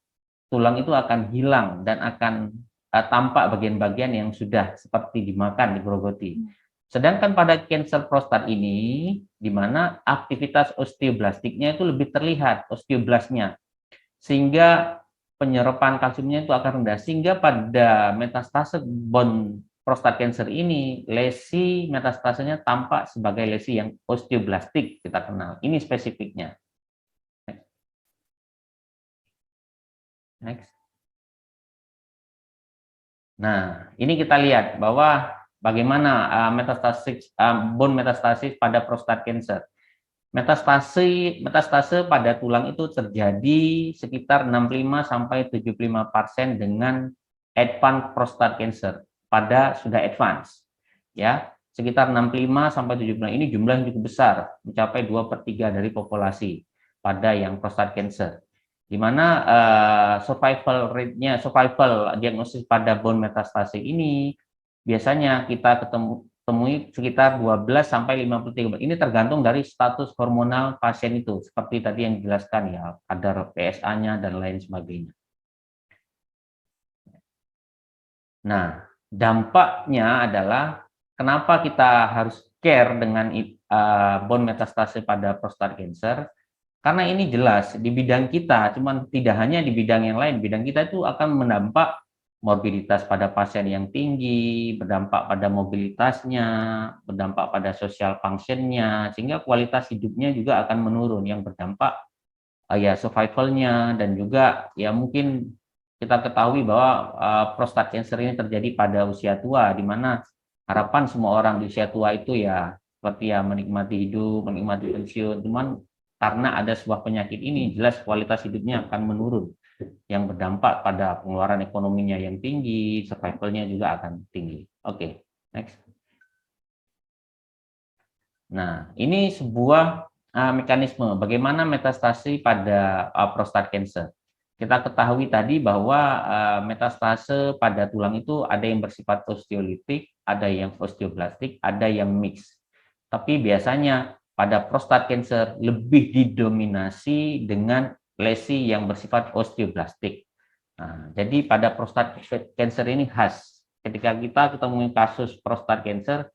tulang itu akan hilang dan akan tampak bagian-bagian yang sudah seperti dimakan, digerogoti. Sedangkan pada kanker prostat ini, di mana aktivitas osteoblastiknya itu lebih terlihat, osteoblastnya, sehingga penyerapan kalsiumnya itu akan rendah, sehingga pada metastase bone prostat cancer ini, lesi metastasenya tampak sebagai lesi yang osteoblastik kita kenal. Ini spesifiknya. Next. Nah, ini kita lihat bahwa bagaimana bone metastasis pada prostat cancer. Metastase pada tulang itu terjadi sekitar 65-75% dengan advanced prostate cancer pada sudah advance, ya sekitar 65-75. Ini jumlah yang cukup besar, mencapai 2/3 dari populasi pada yang prostate cancer, di mana survival diagnosis pada bone metastase ini biasanya kita temui sekitar 12-53. Ini tergantung dari status hormonal pasien itu, seperti tadi yang dijelaskan ya, kadar PSA-nya dan lain sebagainya. Nah, dampaknya adalah kenapa kita harus care dengan bone metastase pada prostat cancer, karena ini jelas di bidang kita, cuman tidak hanya di bidang yang lain, bidang kita itu akan mendampak morbiditas pada pasien yang tinggi, berdampak pada mobilitasnya, berdampak pada social function-nya, sehingga kualitas hidupnya juga akan menurun, yang berdampak ya survival-nya, dan juga ya mungkin kita ketahui bahwa prostat cancer ini terjadi pada usia tua, di mana harapan semua orang di usia tua itu ya seperti ya menikmati hidup, menikmati pensiun, cuman karena ada sebuah penyakit ini jelas kualitas hidupnya akan menurun. yang berdampak pada pengeluaran ekonominya yang tinggi, survivalnya juga akan tinggi. Oke, next. Nah, ini sebuah mekanisme bagaimana metastasi pada prostat cancer. Kita ketahui tadi bahwa metastase pada tulang itu ada yang bersifat osteolitik, ada yang osteoblastik, ada yang mix. Tapi biasanya pada prostat cancer lebih didominasi dengan lesi yang bersifat osteoblastik. Nah, jadi pada prostat cancer ini khas. Ketika kita ketemu kasus prostat cancer,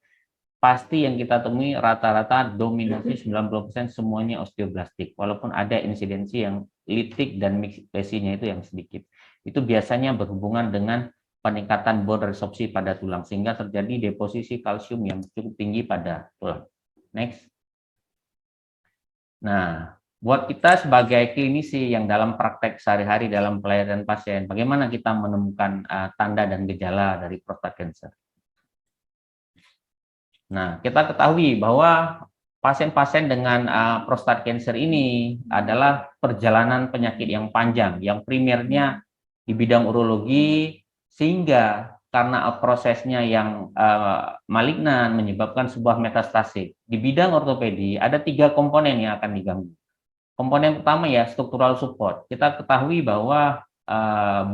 pasti yang kita temui rata-rata dominasi 90% semuanya osteoblastik. Walaupun ada insidensi yang litik dan mix lesinya itu yang sedikit. Itu biasanya berhubungan dengan peningkatan bone resorpsi pada tulang sehingga terjadi deposisi kalsium yang cukup tinggi pada tulang. Next. Nah, buat kita sebagai klinisi yang dalam praktek sehari-hari dalam pelayanan pasien, bagaimana kita menemukan tanda dan gejala dari prostat cancer? Nah, kita ketahui bahwa pasien-pasien dengan prostat cancer ini adalah perjalanan penyakit yang panjang, yang primernya di bidang urologi, sehingga karena prosesnya yang malignan menyebabkan sebuah metastasis. Di bidang ortopedi ada 3 komponen yang akan diganggu. Komponen pertama ya struktural support. Kita ketahui bahwa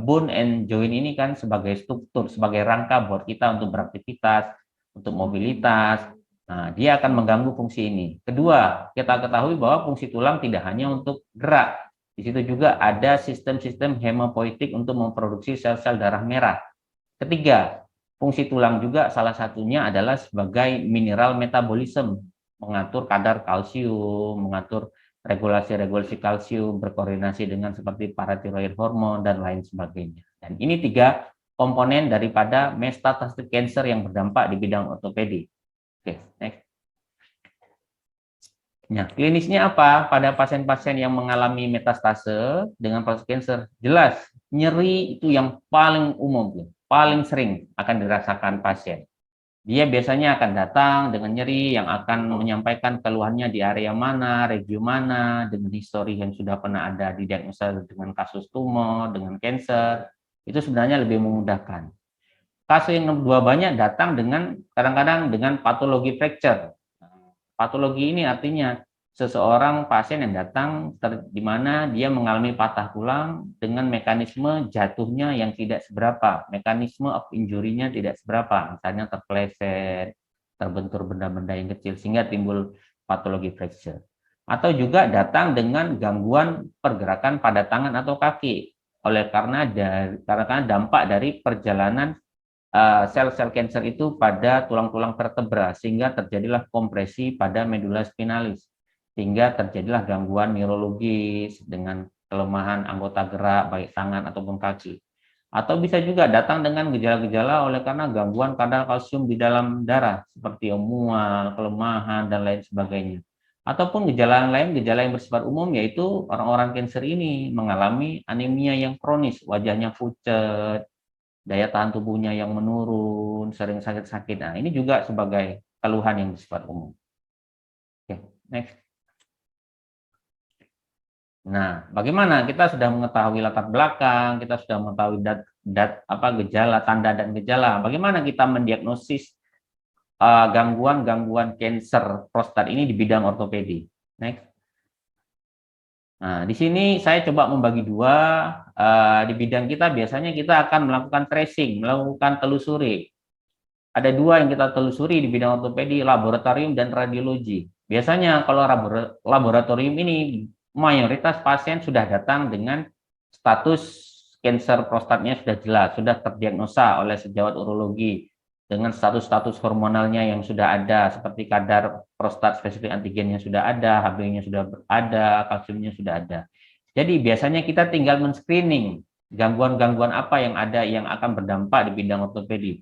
bone and joint ini kan sebagai struktur, sebagai rangka buat kita untuk beraktivitas, untuk mobilitas. Nah, dia akan mengganggu fungsi ini. Kedua, kita ketahui bahwa fungsi tulang tidak hanya untuk gerak. Di situ juga ada sistem-sistem hemopoietik untuk memproduksi sel-sel darah merah. Ketiga, fungsi tulang juga salah satunya adalah sebagai mineral metabolisme, mengatur kadar kalsium, mengatur regulasi-regulasi kalsium, berkoordinasi dengan seperti paratiroid hormon dan lain sebagainya. Dan ini 3 komponen daripada metastatic cancer yang berdampak di bidang ortopedi. Oke, next. Nah, klinisnya apa? Pada pasien-pasien yang mengalami metastase dengan prostat cancer, jelas nyeri itu yang paling umum, paling sering akan dirasakan pasien. Dia biasanya akan datang dengan nyeri yang akan menyampaikan keluhannya di area mana, regio mana, dengan histori yang sudah pernah ada didiagnosa dengan kasus tumor, dengan cancer. Itu sebenarnya lebih memudahkan. Kasus yang kedua banyak datang dengan kadang-kadang dengan patologi fracture. Patologi ini artinya seseorang pasien yang datang di mana dia mengalami patah tulang dengan mekanisme jatuhnya yang tidak seberapa, mekanisme of injury-nya tidak seberapa, misalnya terpeleset, terbentur benda-benda yang kecil sehingga timbul patologi fracture. Atau juga datang dengan gangguan pergerakan pada tangan atau kaki karena dampak dari perjalanan sel-sel kanker itu pada tulang-tulang vertebra sehingga terjadilah kompresi pada medula spinalis sehingga terjadilah gangguan neurologis dengan kelemahan anggota gerak baik tangan ataupun kaki. Atau bisa juga datang dengan gejala-gejala oleh karena gangguan kadar kalsium di dalam darah seperti mual, kelemahan dan lain sebagainya. Ataupun gejala lain, gejala yang bersifat umum yaitu orang-orang kanker ini mengalami anemia yang kronis, wajahnya pucat, daya tahan tubuhnya yang menurun, sering sakit-sakit. Nah, ini juga sebagai keluhan yang bersifat umum. Oke, next. Nah, bagaimana kita sudah mengetahui latar belakang, kita sudah mengetahui gejala, tanda dan gejala. Bagaimana kita mendiagnosis gangguan-gangguan kanker prostat ini di bidang ortopedi? Next. Nah, di sini saya coba membagi 2. Di bidang kita biasanya kita akan melakukan tracing, melakukan telusuri. Ada 2 yang kita telusuri di bidang ortopedi, laboratorium dan radiologi. Biasanya kalau laboratorium ini mayoritas pasien sudah datang dengan status kanker prostatnya sudah jelas, sudah terdiagnosa oleh sejawat urologi dengan status-status hormonalnya yang sudah ada, seperti kadar prostat spesifik antigennya sudah ada, HB-nya sudah ada, kalsiumnya sudah ada. Jadi biasanya kita tinggal men-screening gangguan-gangguan apa yang ada yang akan berdampak di bidang ortopedi.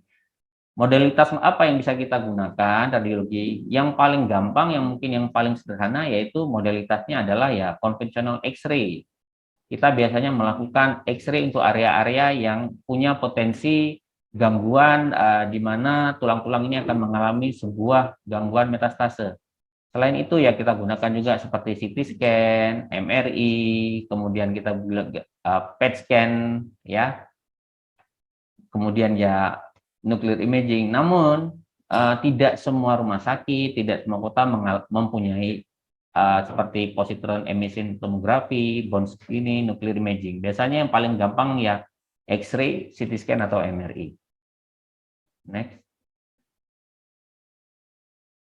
Modalitas apa yang bisa kita gunakan radiologi? Yang paling gampang, yang mungkin yang paling sederhana, yaitu modalitasnya adalah ya konvensional X-ray. Kita biasanya melakukan X-ray untuk area-area yang punya potensi gangguan di mana tulang-tulang ini akan mengalami sebuah gangguan metastase. Selain itu ya kita gunakan juga seperti CT scan, MRI, kemudian kita PET scan, ya, kemudian ya nuclear imaging. Namun tidak semua rumah sakit, tidak semua kota mempunyai seperti positron emission tomografi, bone screening, nuclear imaging. Biasanya yang paling gampang ya X-ray, CT scan atau MRI. Next.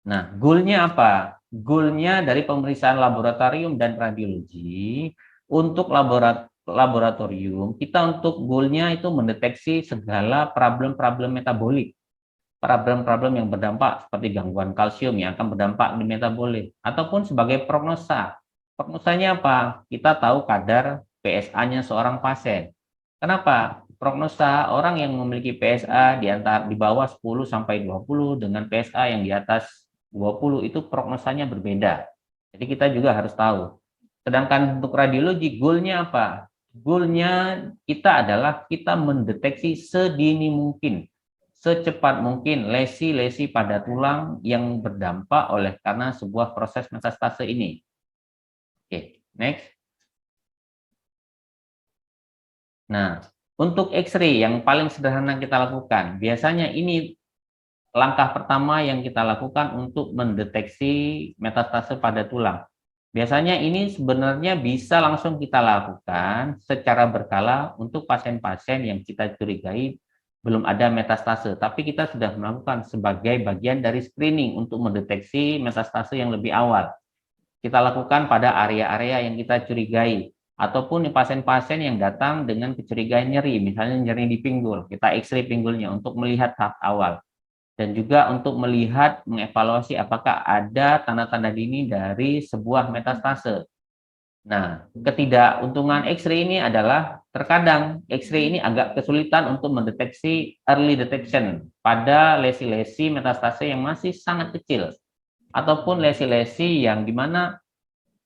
Nah, goal-nya apa? Goal-nya dari pemeriksaan laboratorium dan radiologi untuk laboratorium, kita untuk goal-nya itu mendeteksi segala problem-problem metabolik, problem-problem yang berdampak seperti gangguan kalsium yang akan berdampak di metabolik, ataupun sebagai prognosa. Prognosanya apa? Kita tahu kadar PSA-nya seorang pasien. Kenapa? Prognosa orang yang memiliki PSA di bawah 10 sampai 20 dengan PSA yang di atas 20 itu prognosanya berbeda. Jadi kita juga harus tahu. Sedangkan untuk radiologi, goal-nya apa? Goal-nya kita adalah kita mendeteksi sedini mungkin, secepat mungkin lesi-lesi pada tulang yang berdampak oleh karena sebuah proses metastase ini. Oke, next. Nah, untuk X-ray yang paling sederhana kita lakukan, biasanya ini langkah pertama yang kita lakukan untuk mendeteksi metastase pada tulang. Biasanya ini sebenarnya bisa langsung kita lakukan secara berkala untuk pasien-pasien yang kita curigai belum ada metastase, tapi kita sudah melakukan sebagai bagian dari screening untuk mendeteksi metastase yang lebih awal. Kita lakukan pada area-area yang kita curigai, ataupun pasien-pasien yang datang dengan kecurigaan nyeri, misalnya nyeri di pinggul, kita X-ray pinggulnya untuk melihat tahap awal. Dan juga untuk melihat, mengevaluasi apakah ada tanda-tanda dini dari sebuah metastase. Nah, ketidakuntungan X-ray ini adalah terkadang X-ray ini agak kesulitan untuk mendeteksi early detection pada lesi-lesi metastase yang masih sangat kecil, ataupun lesi-lesi yang dimana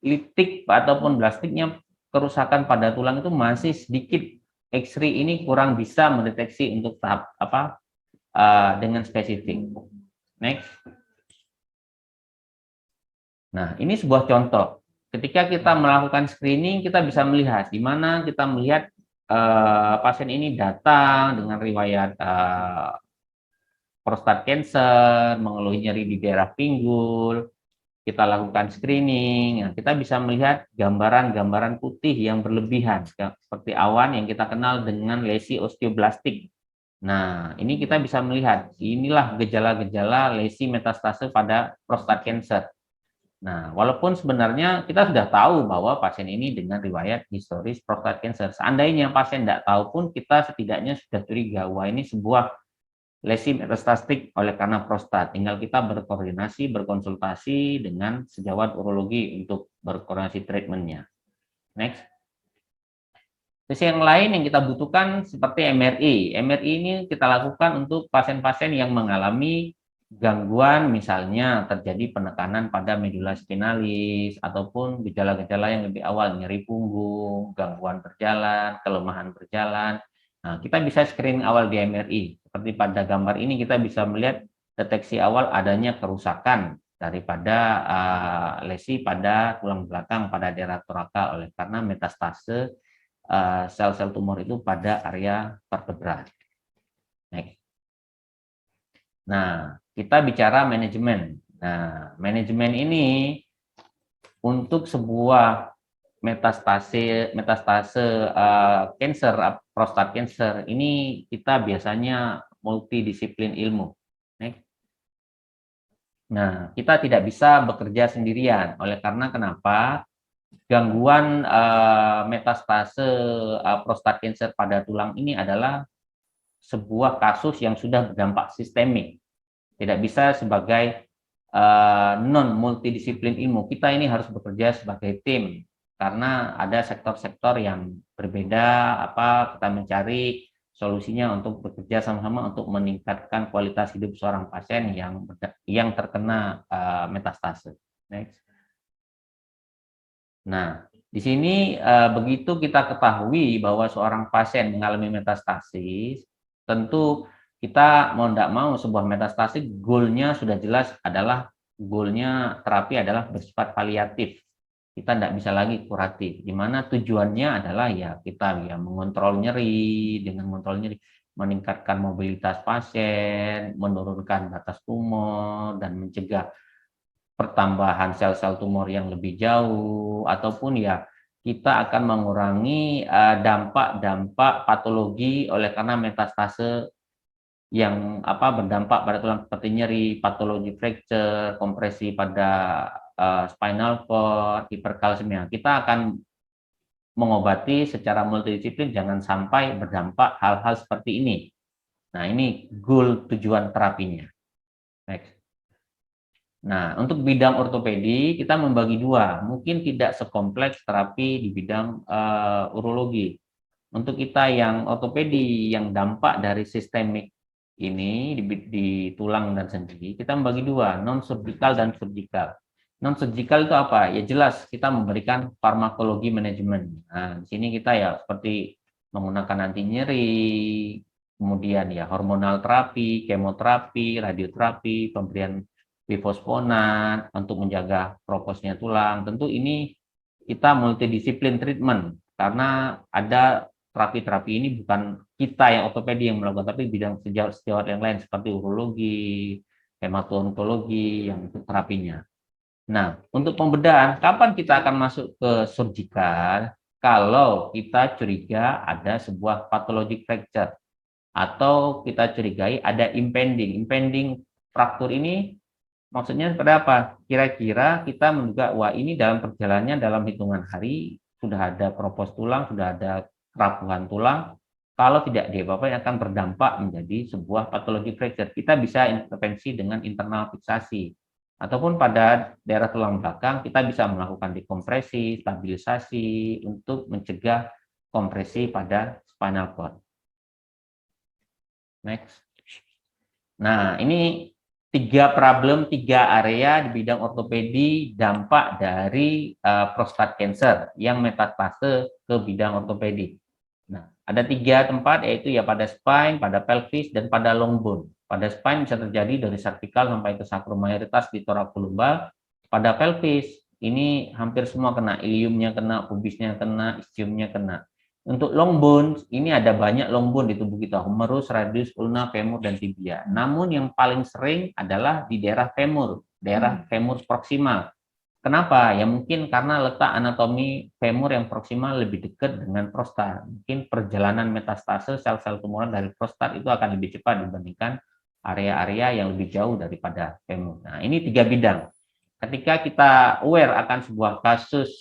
litik ataupun blastiknya kerusakan pada tulang itu masih sedikit. X-ray ini kurang bisa mendeteksi untuk tahap dengan spesifik. Next. Nah, ini sebuah contoh. Ketika kita melakukan screening, kita bisa melihat di mana kita melihat pasien ini datang dengan riwayat prostat cancer, mengeluh nyeri di daerah pinggul. Kita lakukan screening, kita bisa melihat gambaran-gambaran putih yang berlebihan, seperti awan yang kita kenal dengan lesi osteoblastik. Nah, ini kita bisa melihat, inilah gejala-gejala lesi metastase pada prostat cancer. Nah, walaupun sebenarnya kita sudah tahu bahwa pasien ini dengan riwayat historis prostat cancer. Seandainya pasien tidak tahu pun, kita setidaknya sudah curiga, wah ini sebuah lesi metastastik oleh karena prostat. Tinggal kita berkoordinasi, berkonsultasi dengan sejawat urologi untuk berkoordinasi treatmentnya. Next. Terus yang lain yang kita butuhkan seperti MRI. MRI ini kita lakukan untuk pasien-pasien yang mengalami gangguan, misalnya terjadi penekanan pada medula spinalis, ataupun gejala-gejala yang lebih awal, nyeri punggung, gangguan berjalan, kelemahan berjalan. Nah, kita bisa screening awal di MRI. Seperti pada gambar ini kita bisa melihat deteksi awal adanya kerusakan daripada lesi pada tulang belakang pada daerah torakal oleh karena metastase sel-sel tumor itu pada area vertebra. Next. Nah, kita bicara manajemen. Nah, manajemen ini untuk sebuah metastase cancer, prostat cancer ini kita biasanya multidisiplin ilmu. Nah, kita tidak bisa bekerja sendirian. Oleh karena kenapa? Gangguan metastase prostat cancer pada tulang ini adalah sebuah kasus yang sudah berdampak sistemik. Tidak bisa sebagai non multidisiplin ilmu. Kita ini harus bekerja sebagai tim. Karena ada sektor-sektor yang berbeda, kita mencari solusinya untuk bekerja sama-sama untuk meningkatkan kualitas hidup seorang pasien yang terkena metastase. Next. Nah, di sini begitu kita ketahui bahwa seorang pasien mengalami metastasis, tentu kita mau tidak mau sebuah metastasis goalnya sudah jelas adalah goalnya terapi adalah bersifat paliatif. Kita tidak bisa lagi kuratif, di mana tujuannya adalah ya kita ya mengontrol nyeri, dengan mengontrol nyeri meningkatkan mobilitas pasien, menurunkan batas tumor, dan mencegah pertambahan sel-sel tumor yang lebih jauh, ataupun ya kita akan mengurangi dampak-dampak patologi oleh karena metastase yang berdampak pada tulang seperti nyeri, patologi fracture, kompresi pada spinal cord, hiperkalsemia. Kita akan mengobati secara multidisiplin, jangan sampai berdampak hal-hal seperti ini. Nah, ini goal tujuan terapinya. Next. Nah, untuk bidang ortopedi kita membagi dua, mungkin tidak sekompleks terapi di bidang urologi. Untuk kita yang ortopedi yang dampak dari sistemik ini di tulang dan sendi, kita membagi dua, non surgical dan surgical. Non surgical itu apa? Ya jelas kita memberikan farmakologi manajemen. Nah, di sini kita ya seperti menggunakan anti nyeri, kemudian ya hormonal terapi, kemoterapi, radioterapi, pemberian bifosfonat untuk menjaga proposnya tulang. Tentu ini kita multidisiplin treatment karena ada terapi-terapi ini bukan kita yang ortopedi yang melakukan, tapi bidang sejawat yang lain seperti urologi, hematologi yang untuk terapinya. Nah, untuk pembedahan, kapan kita akan masuk ke surgical? Kalau kita curiga ada sebuah pathologic fracture atau kita curigai ada impending fraktur ini. Maksudnya seperti apa? Kira-kira kita menduga, wah ini dalam perjalanannya dalam hitungan hari sudah ada propos tulang, sudah ada kerapuhan tulang. Kalau tidak diapa-apain akan berdampak menjadi sebuah patologi fracture. Kita bisa intervensi dengan internal fiksasi. Ataupun pada daerah tulang belakang kita bisa melakukan dekompresi, stabilisasi untuk mencegah kompresi pada spinal cord. Next. Nah, ini tiga area di bidang ortopedi dampak dari prostat cancer yang metastase ke bidang ortopedi. Nah, ada 3 tempat, yaitu ya pada spine, pada pelvis, dan pada long bone. Pada spine bisa terjadi dari cervical sampai ke sacrum, mayoritas di thoracolumbar. Pada pelvis ini hampir semua kena, iliumnya kena, pubisnya kena, ischiumnya kena. Untuk long bone, ini ada banyak long bone di tubuh kita, humerus, radius, ulna, femur, dan tibia. Namun yang paling sering adalah di daerah femur proksimal. Kenapa? Ya mungkin karena letak anatomi femur yang proksimal lebih dekat dengan prostat. Mungkin perjalanan metastase sel-sel tumoran dari prostat itu akan lebih cepat dibandingkan area-area yang lebih jauh daripada femur. Nah, ini 3 bidang. Ketika kita aware akan sebuah kasus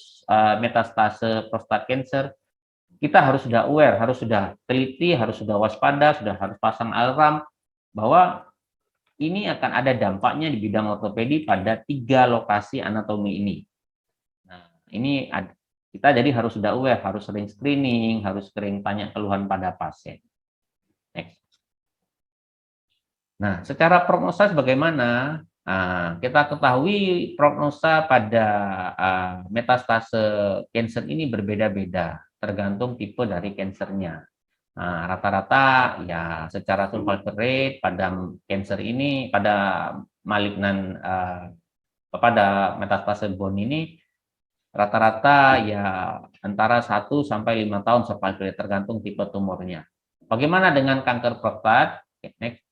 metastase prostat cancer, kita harus sudah aware, harus sudah teliti, harus sudah waspada, sudah harus pasang alarm bahwa ini akan ada dampaknya di bidang ortopedi pada 3 lokasi anatomi ini. Nah, ini kita jadi harus sudah aware, harus sering screening, harus sering tanya keluhan pada pasien. Next. Nah, secara prognosa bagaimana? Nah, kita ketahui prognosa pada metastase cancer ini berbeda-beda, tergantung tipe dari kansernya. Nah, rata-rata ya secara survival rate pada cancer ini, pada malignan pada metastase bone ini rata-rata ya antara 1 sampai 5 tahun survival rate, tergantung tipe tumornya. Bagaimana dengan kanker prostat? Next.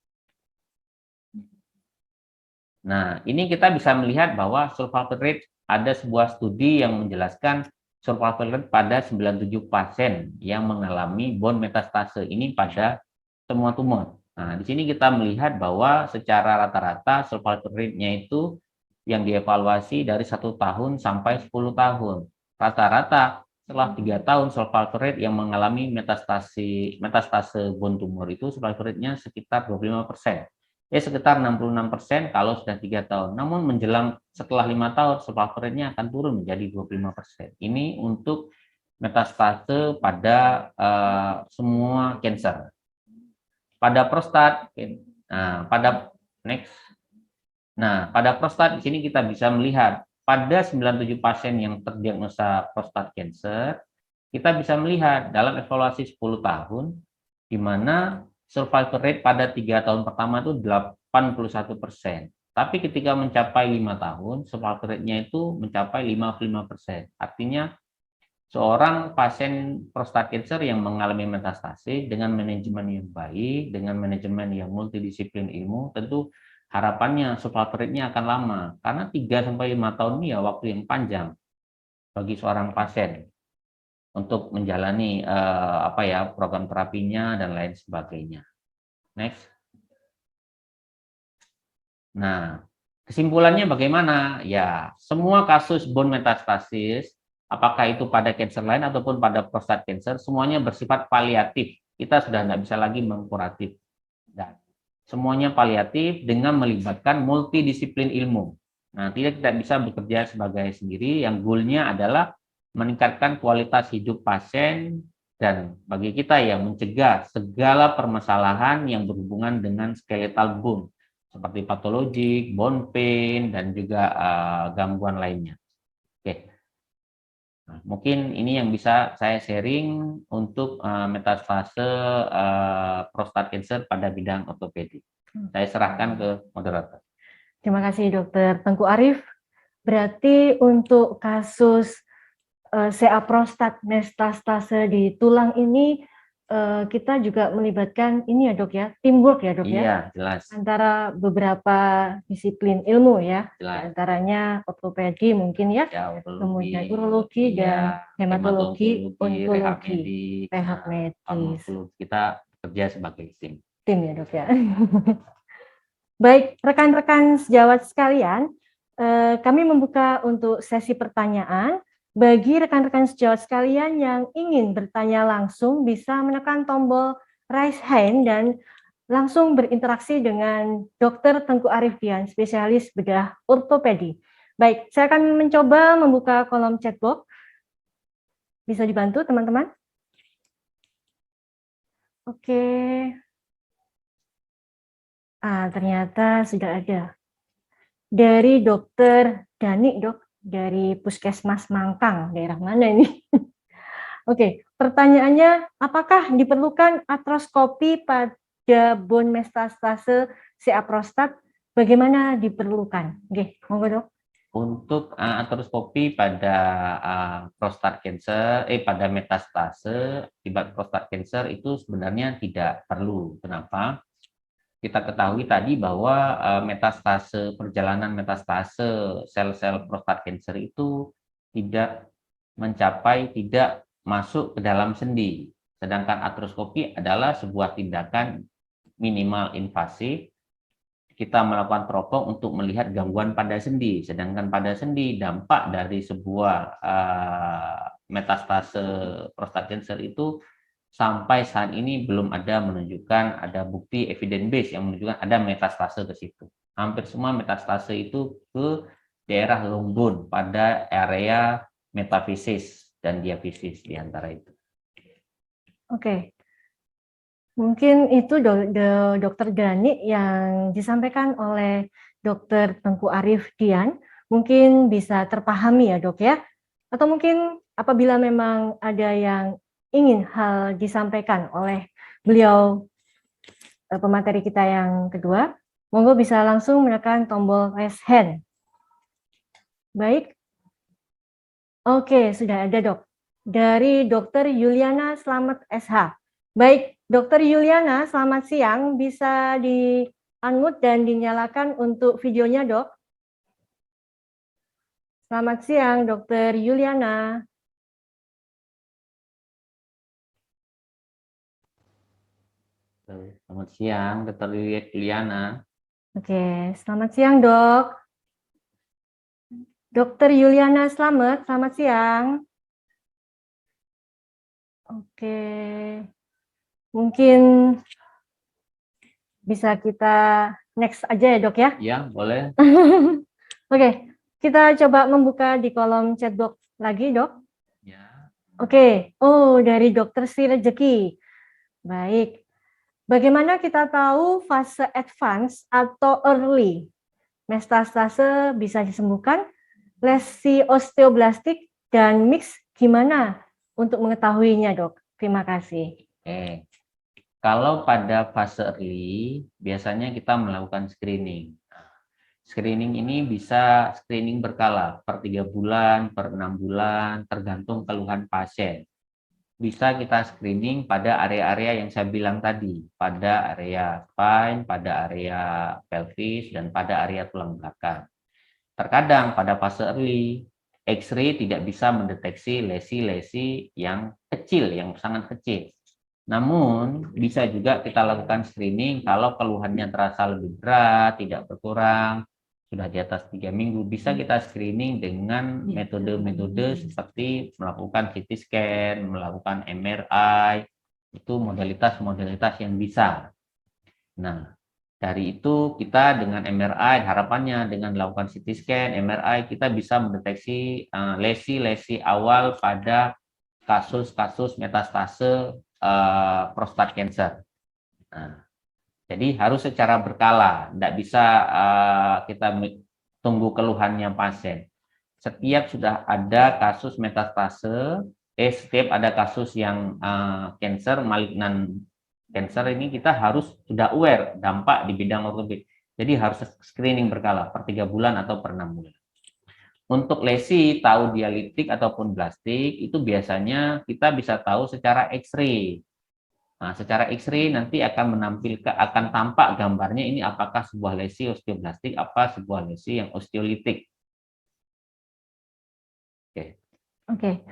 Nah, ini kita bisa melihat bahwa survival rate, ada sebuah studi yang menjelaskan survival rate pada 97 pasien yang mengalami bone metastase ini pada semua tumor. Nah, di sini kita melihat bahwa secara rata-rata survival rate-nya itu yang dievaluasi dari 1 tahun sampai 10 tahun. Rata-rata setelah 3 tahun survival rate yang mengalami metastase bone tumor itu survival rate-nya sekitar 25%. Sekitar 66% kalau sudah 3 tahun. Namun menjelang setelah 5 tahun, survival rate-nya akan turun menjadi 25%. Ini untuk metastase pada semua cancer. Pada prostat, pada prostat di sini kita bisa melihat pada 97 pasien yang terdiagnosa prostat cancer, kita bisa melihat dalam evaluasi 10 tahun, di mana survival rate pada 3 tahun pertama itu 81%. Tapi ketika mencapai 5 tahun, survival rate-nya itu mencapai 55%. Artinya seorang pasien prostat cancer yang mengalami metastasis dengan manajemen yang baik, dengan manajemen yang multidisiplin ilmu, tentu harapannya survival rate-nya akan lama. Karena 3-5 tahun ini ya waktu yang panjang bagi seorang pasien untuk menjalani program terapinya dan lain sebagainya. Next. Nah, kesimpulannya bagaimana? Ya, semua kasus bone metastasis, apakah itu pada kanker lain ataupun pada prostat cancer, semuanya bersifat paliatif. Kita sudah tidak bisa lagi mengkuratif. Dan semuanya paliatif dengan melibatkan multidisiplin ilmu. Nah, tidak bisa bekerja sebagai sendiri, yang goalnya adalah meningkatkan kualitas hidup pasien dan bagi kita ya mencegah segala permasalahan yang berhubungan dengan skeletal bone seperti patologik, bone pain dan juga gangguan lainnya. Oke. Nah, mungkin ini yang bisa saya sharing untuk metastase prostat cancer pada bidang ortopedi. Saya serahkan ke moderator. Terima kasih Dokter Tengku Arif. Berarti untuk kasus CA prostat metastase di tulang ini kita juga melibatkan ini ya Dok ya, teamwork ya Dok ya? Iya, jelas. Antara beberapa disiplin ilmu ya, Jelas. antaranya ortopedi mungkin ya, kemudian urologi dan hematologi, onkologi, rehab medis. Kita kerja sebagai tim. Tim ya Dok ya. Baik, rekan-rekan sejawat sekalian, kami membuka untuk sesi pertanyaan. Bagi rekan-rekan sejawat sekalian yang ingin bertanya langsung bisa menekan tombol raise hand dan langsung berinteraksi dengan Dr. Tengku Arif Dian, spesialis bedah ortopedi. Baik, saya akan mencoba membuka kolom chat box. Bisa dibantu teman-teman? Oke. Ternyata sudah ada. Dari Dr. Dani, Dok. Dari Puskesmas Mangkang, daerah mana ini? Oke, pertanyaannya, apakah diperlukan artroskopi pada bone metastase CA prostat? Bagaimana diperlukan? Oke, monggo Dok. Untuk artroskopi pada prostat cancer, pada metastase akibat prostat cancer itu sebenarnya tidak perlu. Kenapa? Kita ketahui tadi bahwa perjalanan metastase sel-sel prostat cancer itu tidak masuk ke dalam sendi. Sedangkan artroskopi adalah sebuah tindakan minimal invasif. Kita melakukan teropong untuk melihat gangguan pada sendi. Sedangkan pada sendi dampak dari sebuah metastase prostat cancer itu sampai saat ini belum ada bukti evidence base yang menunjukkan ada metastase ke situ. Hampir semua metastase itu ke daerah long bone pada area metafisis dan diafisis di antara itu. Oke. Mungkin itu Dokter Dani yang disampaikan oleh Dokter Tengku Arif Dian. Mungkin bisa terpahami ya Dok ya. Atau mungkin apabila memang ada yang ingin hal disampaikan oleh beliau pemateri kita yang kedua, monggo bisa langsung menekan tombol raise hand. Baik. Oke, sudah ada Dok. Dari Dr. Yuliana Slamet SH. Baik, Dr. Yuliana, selamat siang. Bisa di-unmute dan dinyalakan untuk videonya, Dok. Selamat siang, Dr. Yuliana. Selamat siang, Dr. Yuliana. Oke, selamat siang, Dok. Dr. Yuliana Slamet, selamat siang. Oke, mungkin bisa kita next aja ya, Dok ya? Ya, boleh. Oke, kita coba membuka di kolom chat box lagi, Dok. Ya. Oke, dari Dr. Sri Rejeki. Baik. Bagaimana kita tahu fase advance atau early metastase bisa disembuhkan? Lesi osteoblastik dan mix gimana untuk mengetahuinya, Dok? Terima kasih. Kalau pada fase early, biasanya kita melakukan screening. Screening ini bisa screening berkala, per 3 bulan, per 6 bulan, tergantung keluhan pasien. Bisa kita screening pada area-area yang saya bilang tadi, pada area spine, pada area pelvis, dan pada area tulang belakang. Terkadang pada fase early, X-ray tidak bisa mendeteksi lesi-lesi yang kecil, yang sangat kecil. Namun, bisa juga kita lakukan screening kalau keluhannya terasa lebih berat, tidak berkurang, sudah di atas 3 minggu, bisa kita screening dengan metode-metode seperti melakukan CT scan, melakukan MRI, itu modalitas-modalitas yang bisa. Nah, dari itu kita dengan MRI, harapannya dengan melakukan CT scan, MRI, kita bisa mendeteksi lesi-lesi awal pada kasus-kasus metastase prostat cancer. Nah, jadi harus secara berkala, tidak bisa kita tunggu keluhannya pasien. Setiap sudah ada kasus metastase, setiap ada kasus yang cancer, malignan cancer ini kita harus sudah aware dampak di bidang ortopedi. Jadi harus screening berkala per 3 bulan atau per 6 bulan. Untuk lesi tahu dialitik ataupun blastik itu biasanya kita bisa tahu secara X-ray. Nah, secara X-ray nanti akan tampak gambarnya ini apakah sebuah lesi osteoblastik, apa sebuah lesi yang osteolitik. Oke.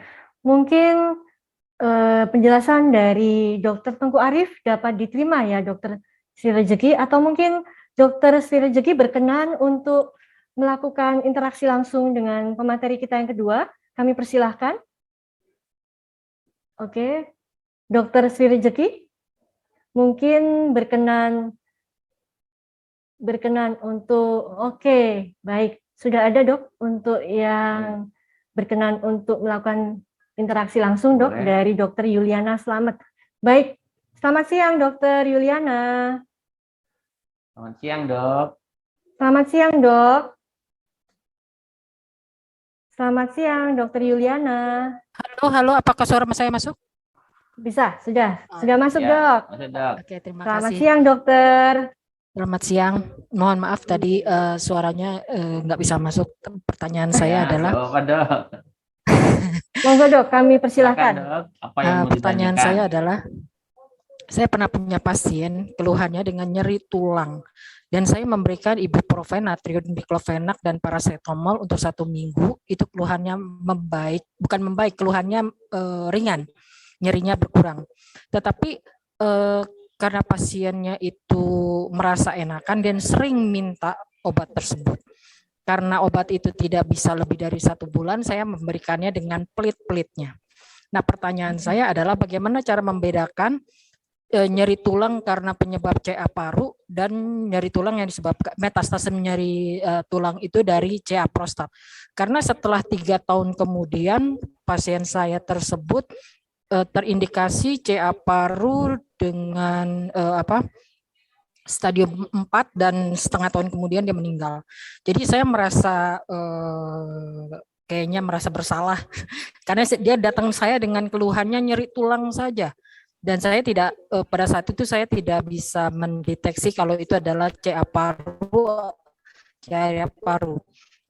Mungkin penjelasan dari Dr. Tengku Arif dapat diterima ya, Dr. Sri Rejeki, atau mungkin Dr. Sri Rejeki berkenan untuk melakukan interaksi langsung dengan pemateri kita yang kedua. Kami persilahkan. Oke. Dr. Sri Rejeki, mungkin berkenan untuk, oke, baik. Sudah ada, Dok, untuk yang berkenan untuk melakukan interaksi langsung, Dok, dari Dr. Yuliana Slamet. Baik, selamat siang, Dr. Yuliana. Selamat siang, Dok. Selamat siang, Dok. Selamat siang, Dr. Yuliana. Halo, apakah suara saya masuk? Bisa, sudah masuk, Ya, Dok. masuk, Dok. Oke, terima Selamat kasih. siang, Dokter. Selamat siang. Mohon maaf tadi suaranya nggak bisa masuk. Pertanyaan saya Ya, adalah, Dok, Dok. Monggo, Dok, kami Silakan, persilahkan. Dok. Apa yang mau pertanyaan ditanyakan? saya adalah, saya pernah punya pasien keluhannya dengan nyeri tulang, dan saya memberikan ibuprofen, natrium diklofenak, dan paracetamol untuk 1 minggu. Itu keluhannya bukan membaik, keluhannya ringan, nyerinya berkurang. Tetapi karena pasiennya itu merasa enakan dan sering minta obat tersebut. Karena obat itu tidak bisa lebih dari 1 bulan, saya memberikannya dengan pelit-pelitnya. Nah, pertanyaan saya adalah bagaimana cara membedakan nyeri tulang karena penyebab CA paru dan nyeri tulang yang disebabkan metastase nyeri tulang itu dari CA prostat. Karena setelah 3 tahun kemudian pasien saya tersebut terindikasi CA paru dengan stadium 4 dan setengah tahun kemudian dia meninggal. Jadi saya merasa kayaknya merasa bersalah karena dia datang saya dengan keluhannya nyeri tulang saja. Dan saya tidak pada saat itu saya tidak bisa mendeteksi kalau itu adalah CA paru.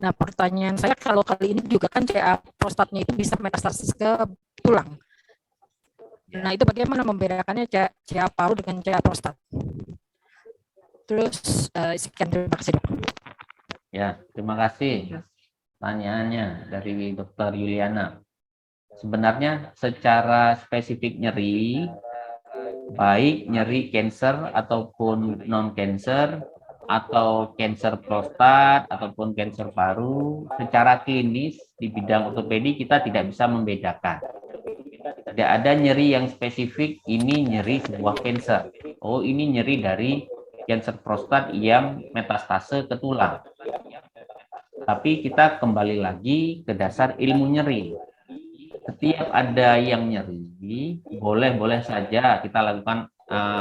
Nah, pertanyaan saya kalau kali ini juga kan CA prostatnya itu bisa metastasis ke tulang. Nah, itu bagaimana membedakannya CA paru dengan CA prostat? Terus sekian, terima kasih, Dok. Ya, terima kasih pertanyaannya dari Dr. Yuliana. Sebenarnya secara spesifik nyeri, baik nyeri cancer ataupun non-cancer, atau cancer prostat ataupun cancer paru, secara klinis di bidang ortopedi kita tidak bisa membedakan. Tidak ada nyeri yang spesifik, ini nyeri sebuah cancer. Oh, ini nyeri dari cancer prostat yang metastase ke tulang. Tapi kita kembali lagi ke dasar ilmu nyeri. Setiap ada yang nyeri, boleh saja kita lakukan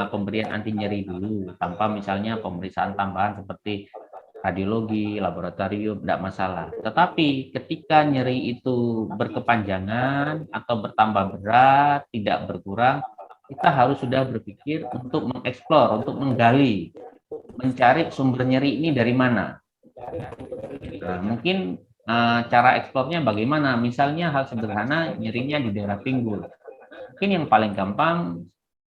pemberian anti nyeri dulu, tanpa misalnya pemeriksaan tambahan seperti radiologi, laboratorium, tidak masalah. Tetapi ketika nyeri itu berkepanjangan atau bertambah berat, tidak berkurang, kita harus sudah berpikir untuk mengeksplor, untuk menggali, mencari sumber nyeri ini dari mana. Nah, mungkin cara eksplornya bagaimana? Misalnya hal sederhana nyerinya di daerah pinggul. Mungkin yang paling gampang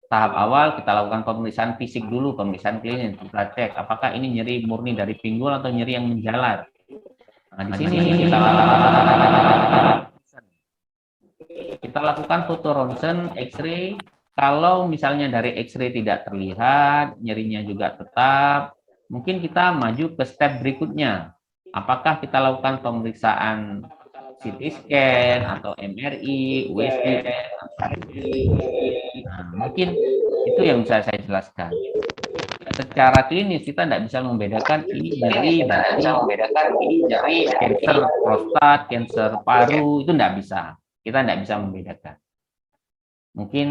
tahap awal kita lakukan pemeriksaan fisik dulu, pemeriksaan klinis, kita cek apakah ini nyeri murni dari pinggul atau nyeri yang menjalar. Nah, di sini kita lakukan foto ronsen, X-ray. Kalau misalnya dari X-ray tidak terlihat, nyerinya juga tetap, mungkin kita maju ke step berikutnya. Apakah kita lakukan pemeriksaan CT scan atau MRI, USG, nah, mungkin itu yang bisa saya jelaskan. Secara klinis kita tidak bisa membedakan ini nyeri dari kanker prostat, kanker paru, itu tidak bisa. Kita tidak bisa membedakan. Mungkin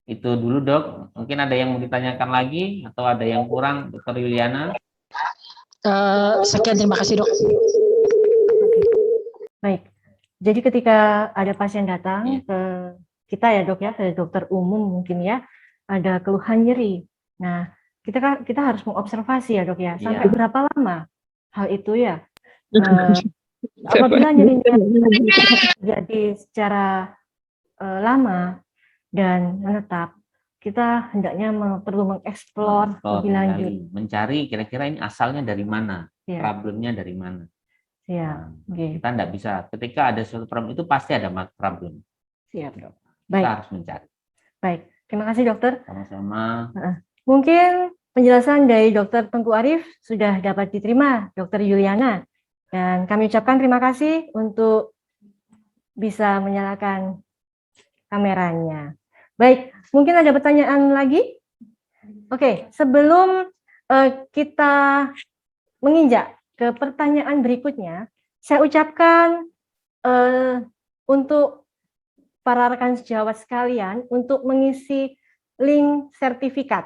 itu dulu dok. Mungkin ada yang mau ditanyakan lagi atau ada yang kurang, Dokter Yuliana? Sekian, terima kasih dok. Baik. Jadi ketika ada pasien datang ke kita ya dok ya, ke dokter umum mungkin ya, ada keluhan nyeri. Nah, kita harus mengobservasi ya dok ya, sampai berapa lama hal itu ya. Apabila nyerinya terjadi secara lama dan menetap, kita hendaknya perlu mengeksplor lebih lanjut. Mencari kira-kira ini asalnya dari mana, problemnya dari mana. Siap. Kita tidak bisa. Ketika ada suatu problem itu pasti ada problem. Siap dok. Kita Baik. harus mencari. Baik. Terima kasih dokter. Sama-sama. Mungkin penjelasan dari Dokter Tengku Arif sudah dapat diterima, Dokter Yuliana. Dan kami ucapkan terima kasih untuk bisa menyalakan kameranya. Baik, mungkin ada pertanyaan lagi? Oke, sebelum kita menginjak ke pertanyaan berikutnya, saya ucapkan untuk para rekan sejawat sekalian untuk mengisi link sertifikat.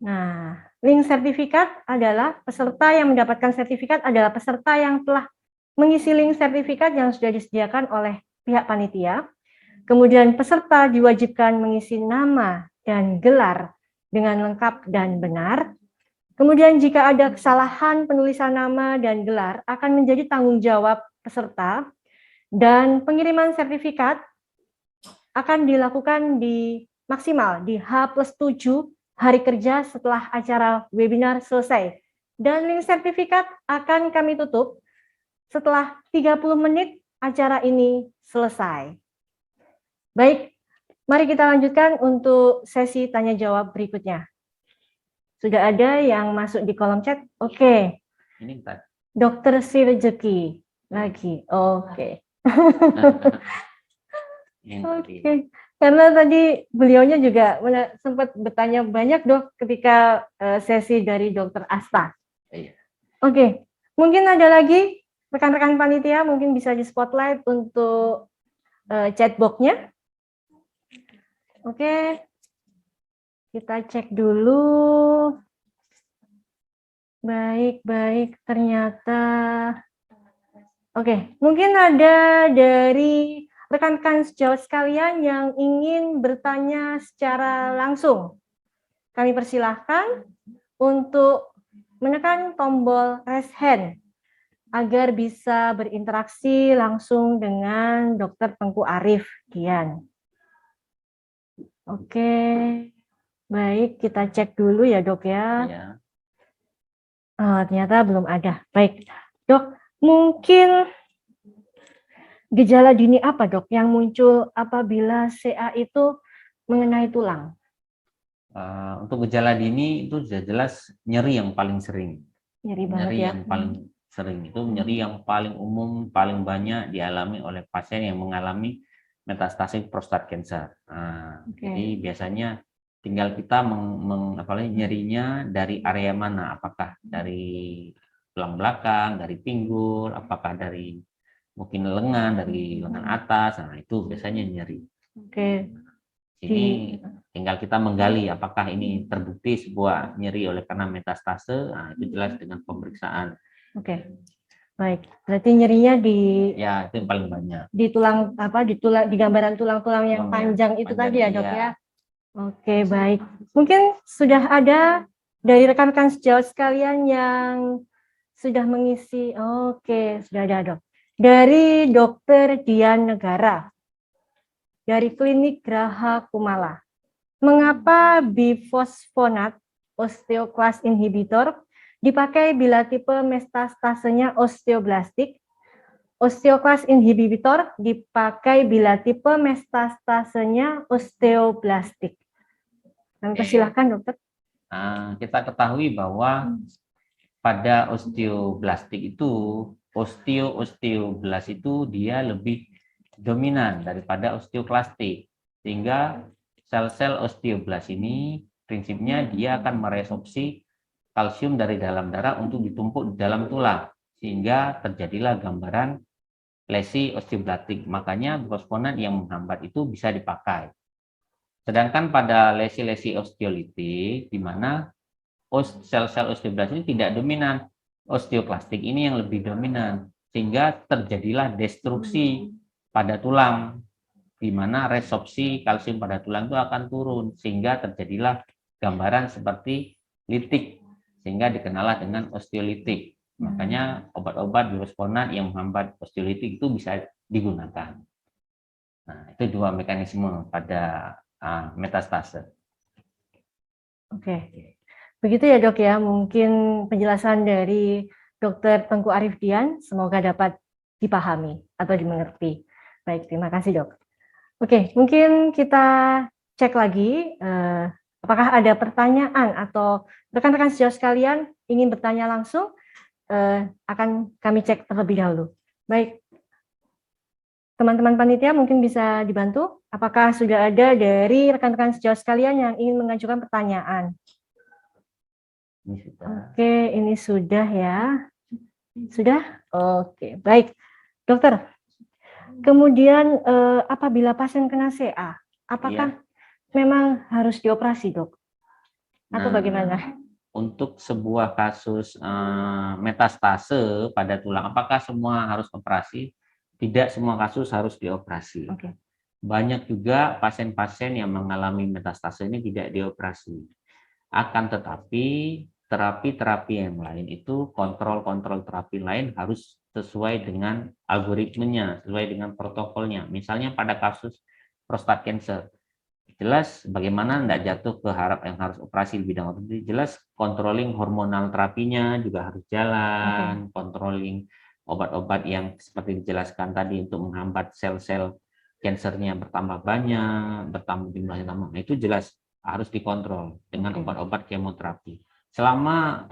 Nah, link sertifikat adalah peserta yang mendapatkan sertifikat adalah peserta yang telah mengisi link sertifikat yang sudah disediakan oleh pihak panitia. Kemudian peserta diwajibkan mengisi nama dan gelar dengan lengkap dan benar. Kemudian jika ada kesalahan penulisan nama dan gelar akan menjadi tanggung jawab peserta dan pengiriman sertifikat akan dilakukan di maksimal di H+7 hari kerja setelah acara webinar selesai. Dan link sertifikat akan kami tutup setelah 30 menit acara ini selesai. Baik, mari kita lanjutkan untuk sesi tanya jawab berikutnya. Sudah ada yang masuk di kolom chat? Oke. Ini Pak. Dokter Sirjeki lagi. Oke. Oke. Karena tadi beliaunya juga sempat bertanya banyak dok ketika sesi dari Dokter Asta. Iya. Oke. Mungkin ada lagi rekan-rekan panitia mungkin bisa di spotlight untuk chatbox-nya. Oke. Kita cek dulu. Baik, ternyata. Oke, mungkin ada dari rekan-rekan sejawat sekalian yang ingin bertanya secara langsung. Kami persilahkan untuk menekan tombol raise hand agar bisa berinteraksi langsung dengan Dokter Tengku Arif Dian. Oke. Baik, kita cek dulu ya dok ya. Ya. Ternyata belum ada. Baik, dok, mungkin gejala dini apa dok yang muncul apabila CA itu mengenai tulang? Untuk gejala dini itu sudah jelas nyeri yang paling sering. Nyeri banget ya. Yang paling sering itu nyeri yang paling umum, paling banyak dialami oleh pasien yang mengalami metastasis prostat cancer. Jadi biasanya tinggal kita nyerinya dari area mana, apakah dari tulang belakang, dari pinggul, apakah dari mungkin lengan, dari lengan atas, nah itu biasanya nyeri. Oke. Ini tinggal kita menggali apakah ini terbukti sebuah nyeri oleh karena metastase, nah itu jelas dengan pemeriksaan. Oke. Baik, berarti nyerinya ya itu yang paling banyak. Di tulang di gambaran tulang-tulang yang panjang itu tadi ya, Dok ya. Oke, baik. Mungkin sudah ada dari rekan-rekan sejawat sekalian yang sudah mengisi. Oke, sudah ada, Dok. Dari Dokter Dian Negara, dari Klinik Graha Kumala. Mengapa bifosfonat osteoclast inhibitor dipakai bila tipe metastasenya osteoblastik? Osteoclast inhibitor dipakai bila tipe metastasenya osteoblastik. Kami persilahkan, Dokter. Kita ketahui bahwa pada osteoblastik itu, osteoblas itu dia lebih dominan daripada osteoklastik. Sehingga sel-sel osteoblas ini prinsipnya dia akan meresorpsi kalsium dari dalam darah untuk ditumpuk di dalam tulang. Sehingga terjadilah gambaran lesi osteoblastik. Makanya bifosfonat yang menghambat itu bisa dipakai. Sedangkan pada lesi-lesi osteolitik, di mana sel-sel osteoblas ini tidak dominan, osteoklastik ini yang lebih dominan, sehingga terjadilah destruksi pada tulang, di mana resorpsi kalsium pada tulang itu akan turun, sehingga terjadilah gambaran seperti litik, sehingga dikenal dengan osteolitik. Makanya obat-obat bifosfonat yang menghambat osteolitik itu bisa digunakan. Nah, itu dua mekanisme pada metastase. Oke. Begitu ya, Dok ya. Mungkin penjelasan dari Dr. Tengku Arifdian semoga dapat dipahami atau dimengerti. Baik, terima kasih, Dok. Oke, mungkin kita cek lagi apakah ada pertanyaan atau rekan-rekan sejawat sekalian ingin bertanya langsung, akan kami cek terlebih dahulu. Baik, teman-teman panitia mungkin bisa dibantu. Apakah sudah ada dari rekan-rekan sejawat sekalian yang ingin mengajukan pertanyaan? Ini sudah. Oke, ini sudah ya. Sudah? Oke, baik. Dokter, kemudian apabila pasien kena CA, apakah memang harus dioperasi, Dok? Atau bagaimana? Untuk sebuah kasus metastase pada tulang, apakah semua harus operasi? Tidak semua kasus harus dioperasi. Oke. Banyak juga pasien-pasien yang mengalami metastase ini tidak dioperasi. Akan tetapi terapi-terapi yang lain itu, kontrol-kontrol terapi lain harus sesuai dengan algoritmenya, sesuai dengan protokolnya. Misalnya pada kasus prostat cancer, jelas bagaimana tidak jatuh ke yang harus operasi di bidang ortopedi, jelas controlling hormonal terapinya juga harus jalan, controlling obat-obat yang seperti dijelaskan tadi untuk menghambat sel-sel kansernya bertambah banyak, bertambah jumlahnya tambah, nah, itu jelas harus dikontrol dengan obat-obat kemoterapi. Selama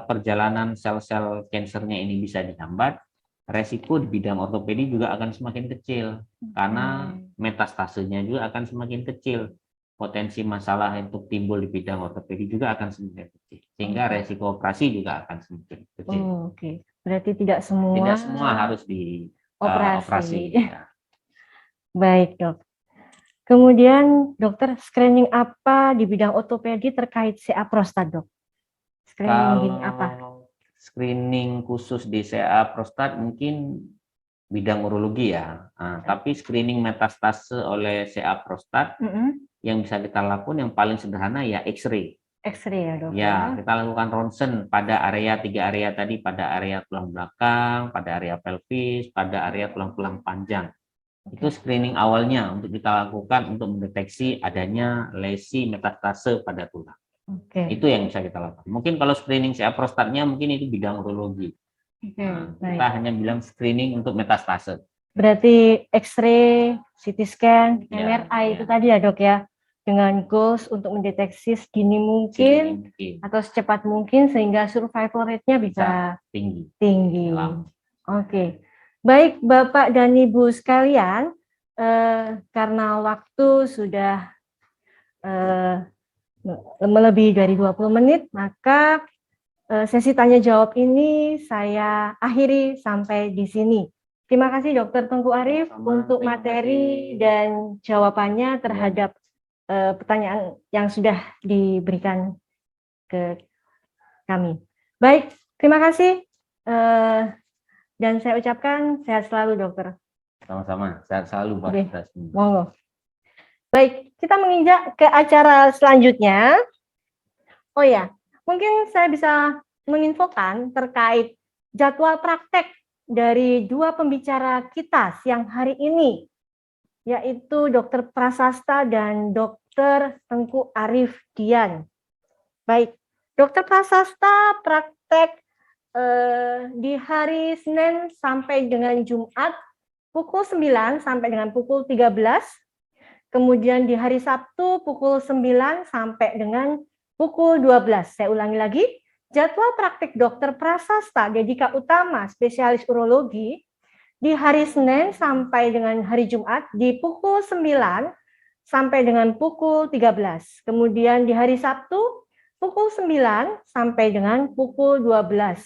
perjalanan sel-sel kansernya ini bisa dihambat, resiko di bidang ortopedi juga akan semakin kecil, karena metastasenya juga akan semakin kecil. Potensi masalah untuk timbul di bidang ortopedi juga akan semakin kecil, sehingga resiko operasi juga akan semakin kecil. Oke, berarti tidak semua harus dioperasi. Ya. Baik, Dok. Kemudian, Dokter, screening apa di bidang ortopedi terkait CA prostat, Dok? Screening apa? Screening khusus di CA prostat mungkin bidang urologi ya. Tapi screening metastase oleh CA prostat yang bisa kita lakukan yang paling sederhana ya X-ray. X-ray ya, Dok. Ya, kita lakukan ronsen pada tiga area tadi, pada area tulang belakang, pada area pelvis, pada area tulang-tulang panjang. Itu screening awalnya untuk kita lakukan untuk mendeteksi adanya lesi metastase pada tulang. Itu yang bisa kita lakukan. Mungkin kalau screening CA prostatnya mungkin itu bidang urologi. Kita hanya bilang screening untuk metastase. Berarti X-ray, CT scan, MRI itu tadi ya, Dok ya, dengan goals untuk mendeteksi sedini mungkin atau secepat mungkin sehingga survival rate-nya bisa tinggi. Oke. Baik, Bapak dan Ibu sekalian, karena waktu sudah melebihi dari 20 menit, maka sesi tanya jawab ini saya akhiri sampai di sini. Terima kasih Dr. Tengku Arif untuk materi dan jawabannya terhadap pertanyaan yang sudah diberikan ke kami. Baik, terima kasih. Dan saya ucapkan sehat selalu, Dokter. Sama-sama, sehat selalu, Pak. Monggo. Baik, kita menginjak ke acara selanjutnya. Oh ya, mungkin saya bisa menginfokan terkait jadwal praktek dari dua pembicara kita siang hari ini, yaitu Dr. Prasasta dan Dr. Tengku Arif Dian. Baik, Dr. Prasasta praktek di hari Senin sampai dengan Jumat pukul 9 sampai dengan pukul 13. Kemudian di hari Sabtu pukul 9 sampai dengan pukul 12. Saya ulangi lagi, jadwal praktik Dr. Prasasta Dedika Utama, spesialis urologi, di hari Senin sampai dengan hari Jumat di pukul 9 sampai dengan pukul 13. Kemudian di hari Sabtu pukul 9 sampai dengan pukul 12.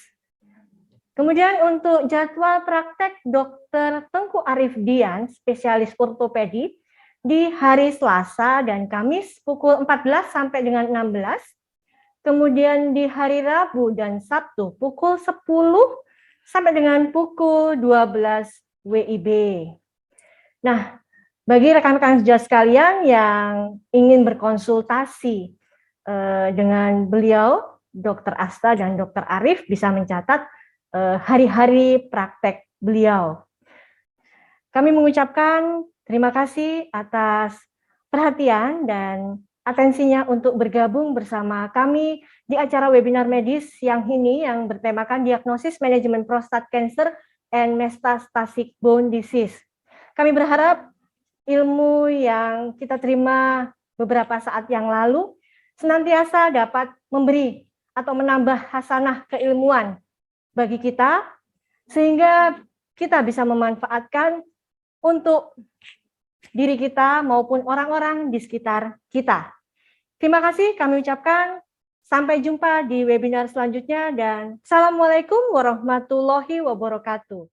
Kemudian untuk jadwal praktek Dr. Tengku Arif Dian, spesialis ortopedi, di hari Selasa dan Kamis pukul 14 sampai dengan 16. Kemudian di hari Rabu dan Sabtu pukul 10 sampai dengan pukul 12 WIB. Nah, bagi rekan-rekan sejawat sekalian yang ingin berkonsultasi dengan beliau, Dr. Asta dan Dr. Arif, bisa mencatat hari-hari praktek beliau. Kami mengucapkan terima kasih atas perhatian dan atensinya untuk bergabung bersama kami di acara webinar medis yang ini yang bertemakan diagnosis manajemen prostat cancer and metastatic bone disease. Kami berharap ilmu yang kita terima beberapa saat yang lalu senantiasa dapat memberi atau menambah hasanah keilmuan bagi kita, sehingga kita bisa memanfaatkan untuk diri kita maupun orang-orang di sekitar kita. Terima kasih kami ucapkan. Sampai jumpa di webinar selanjutnya dan Assalamualaikum warahmatullahi wabarakatuh.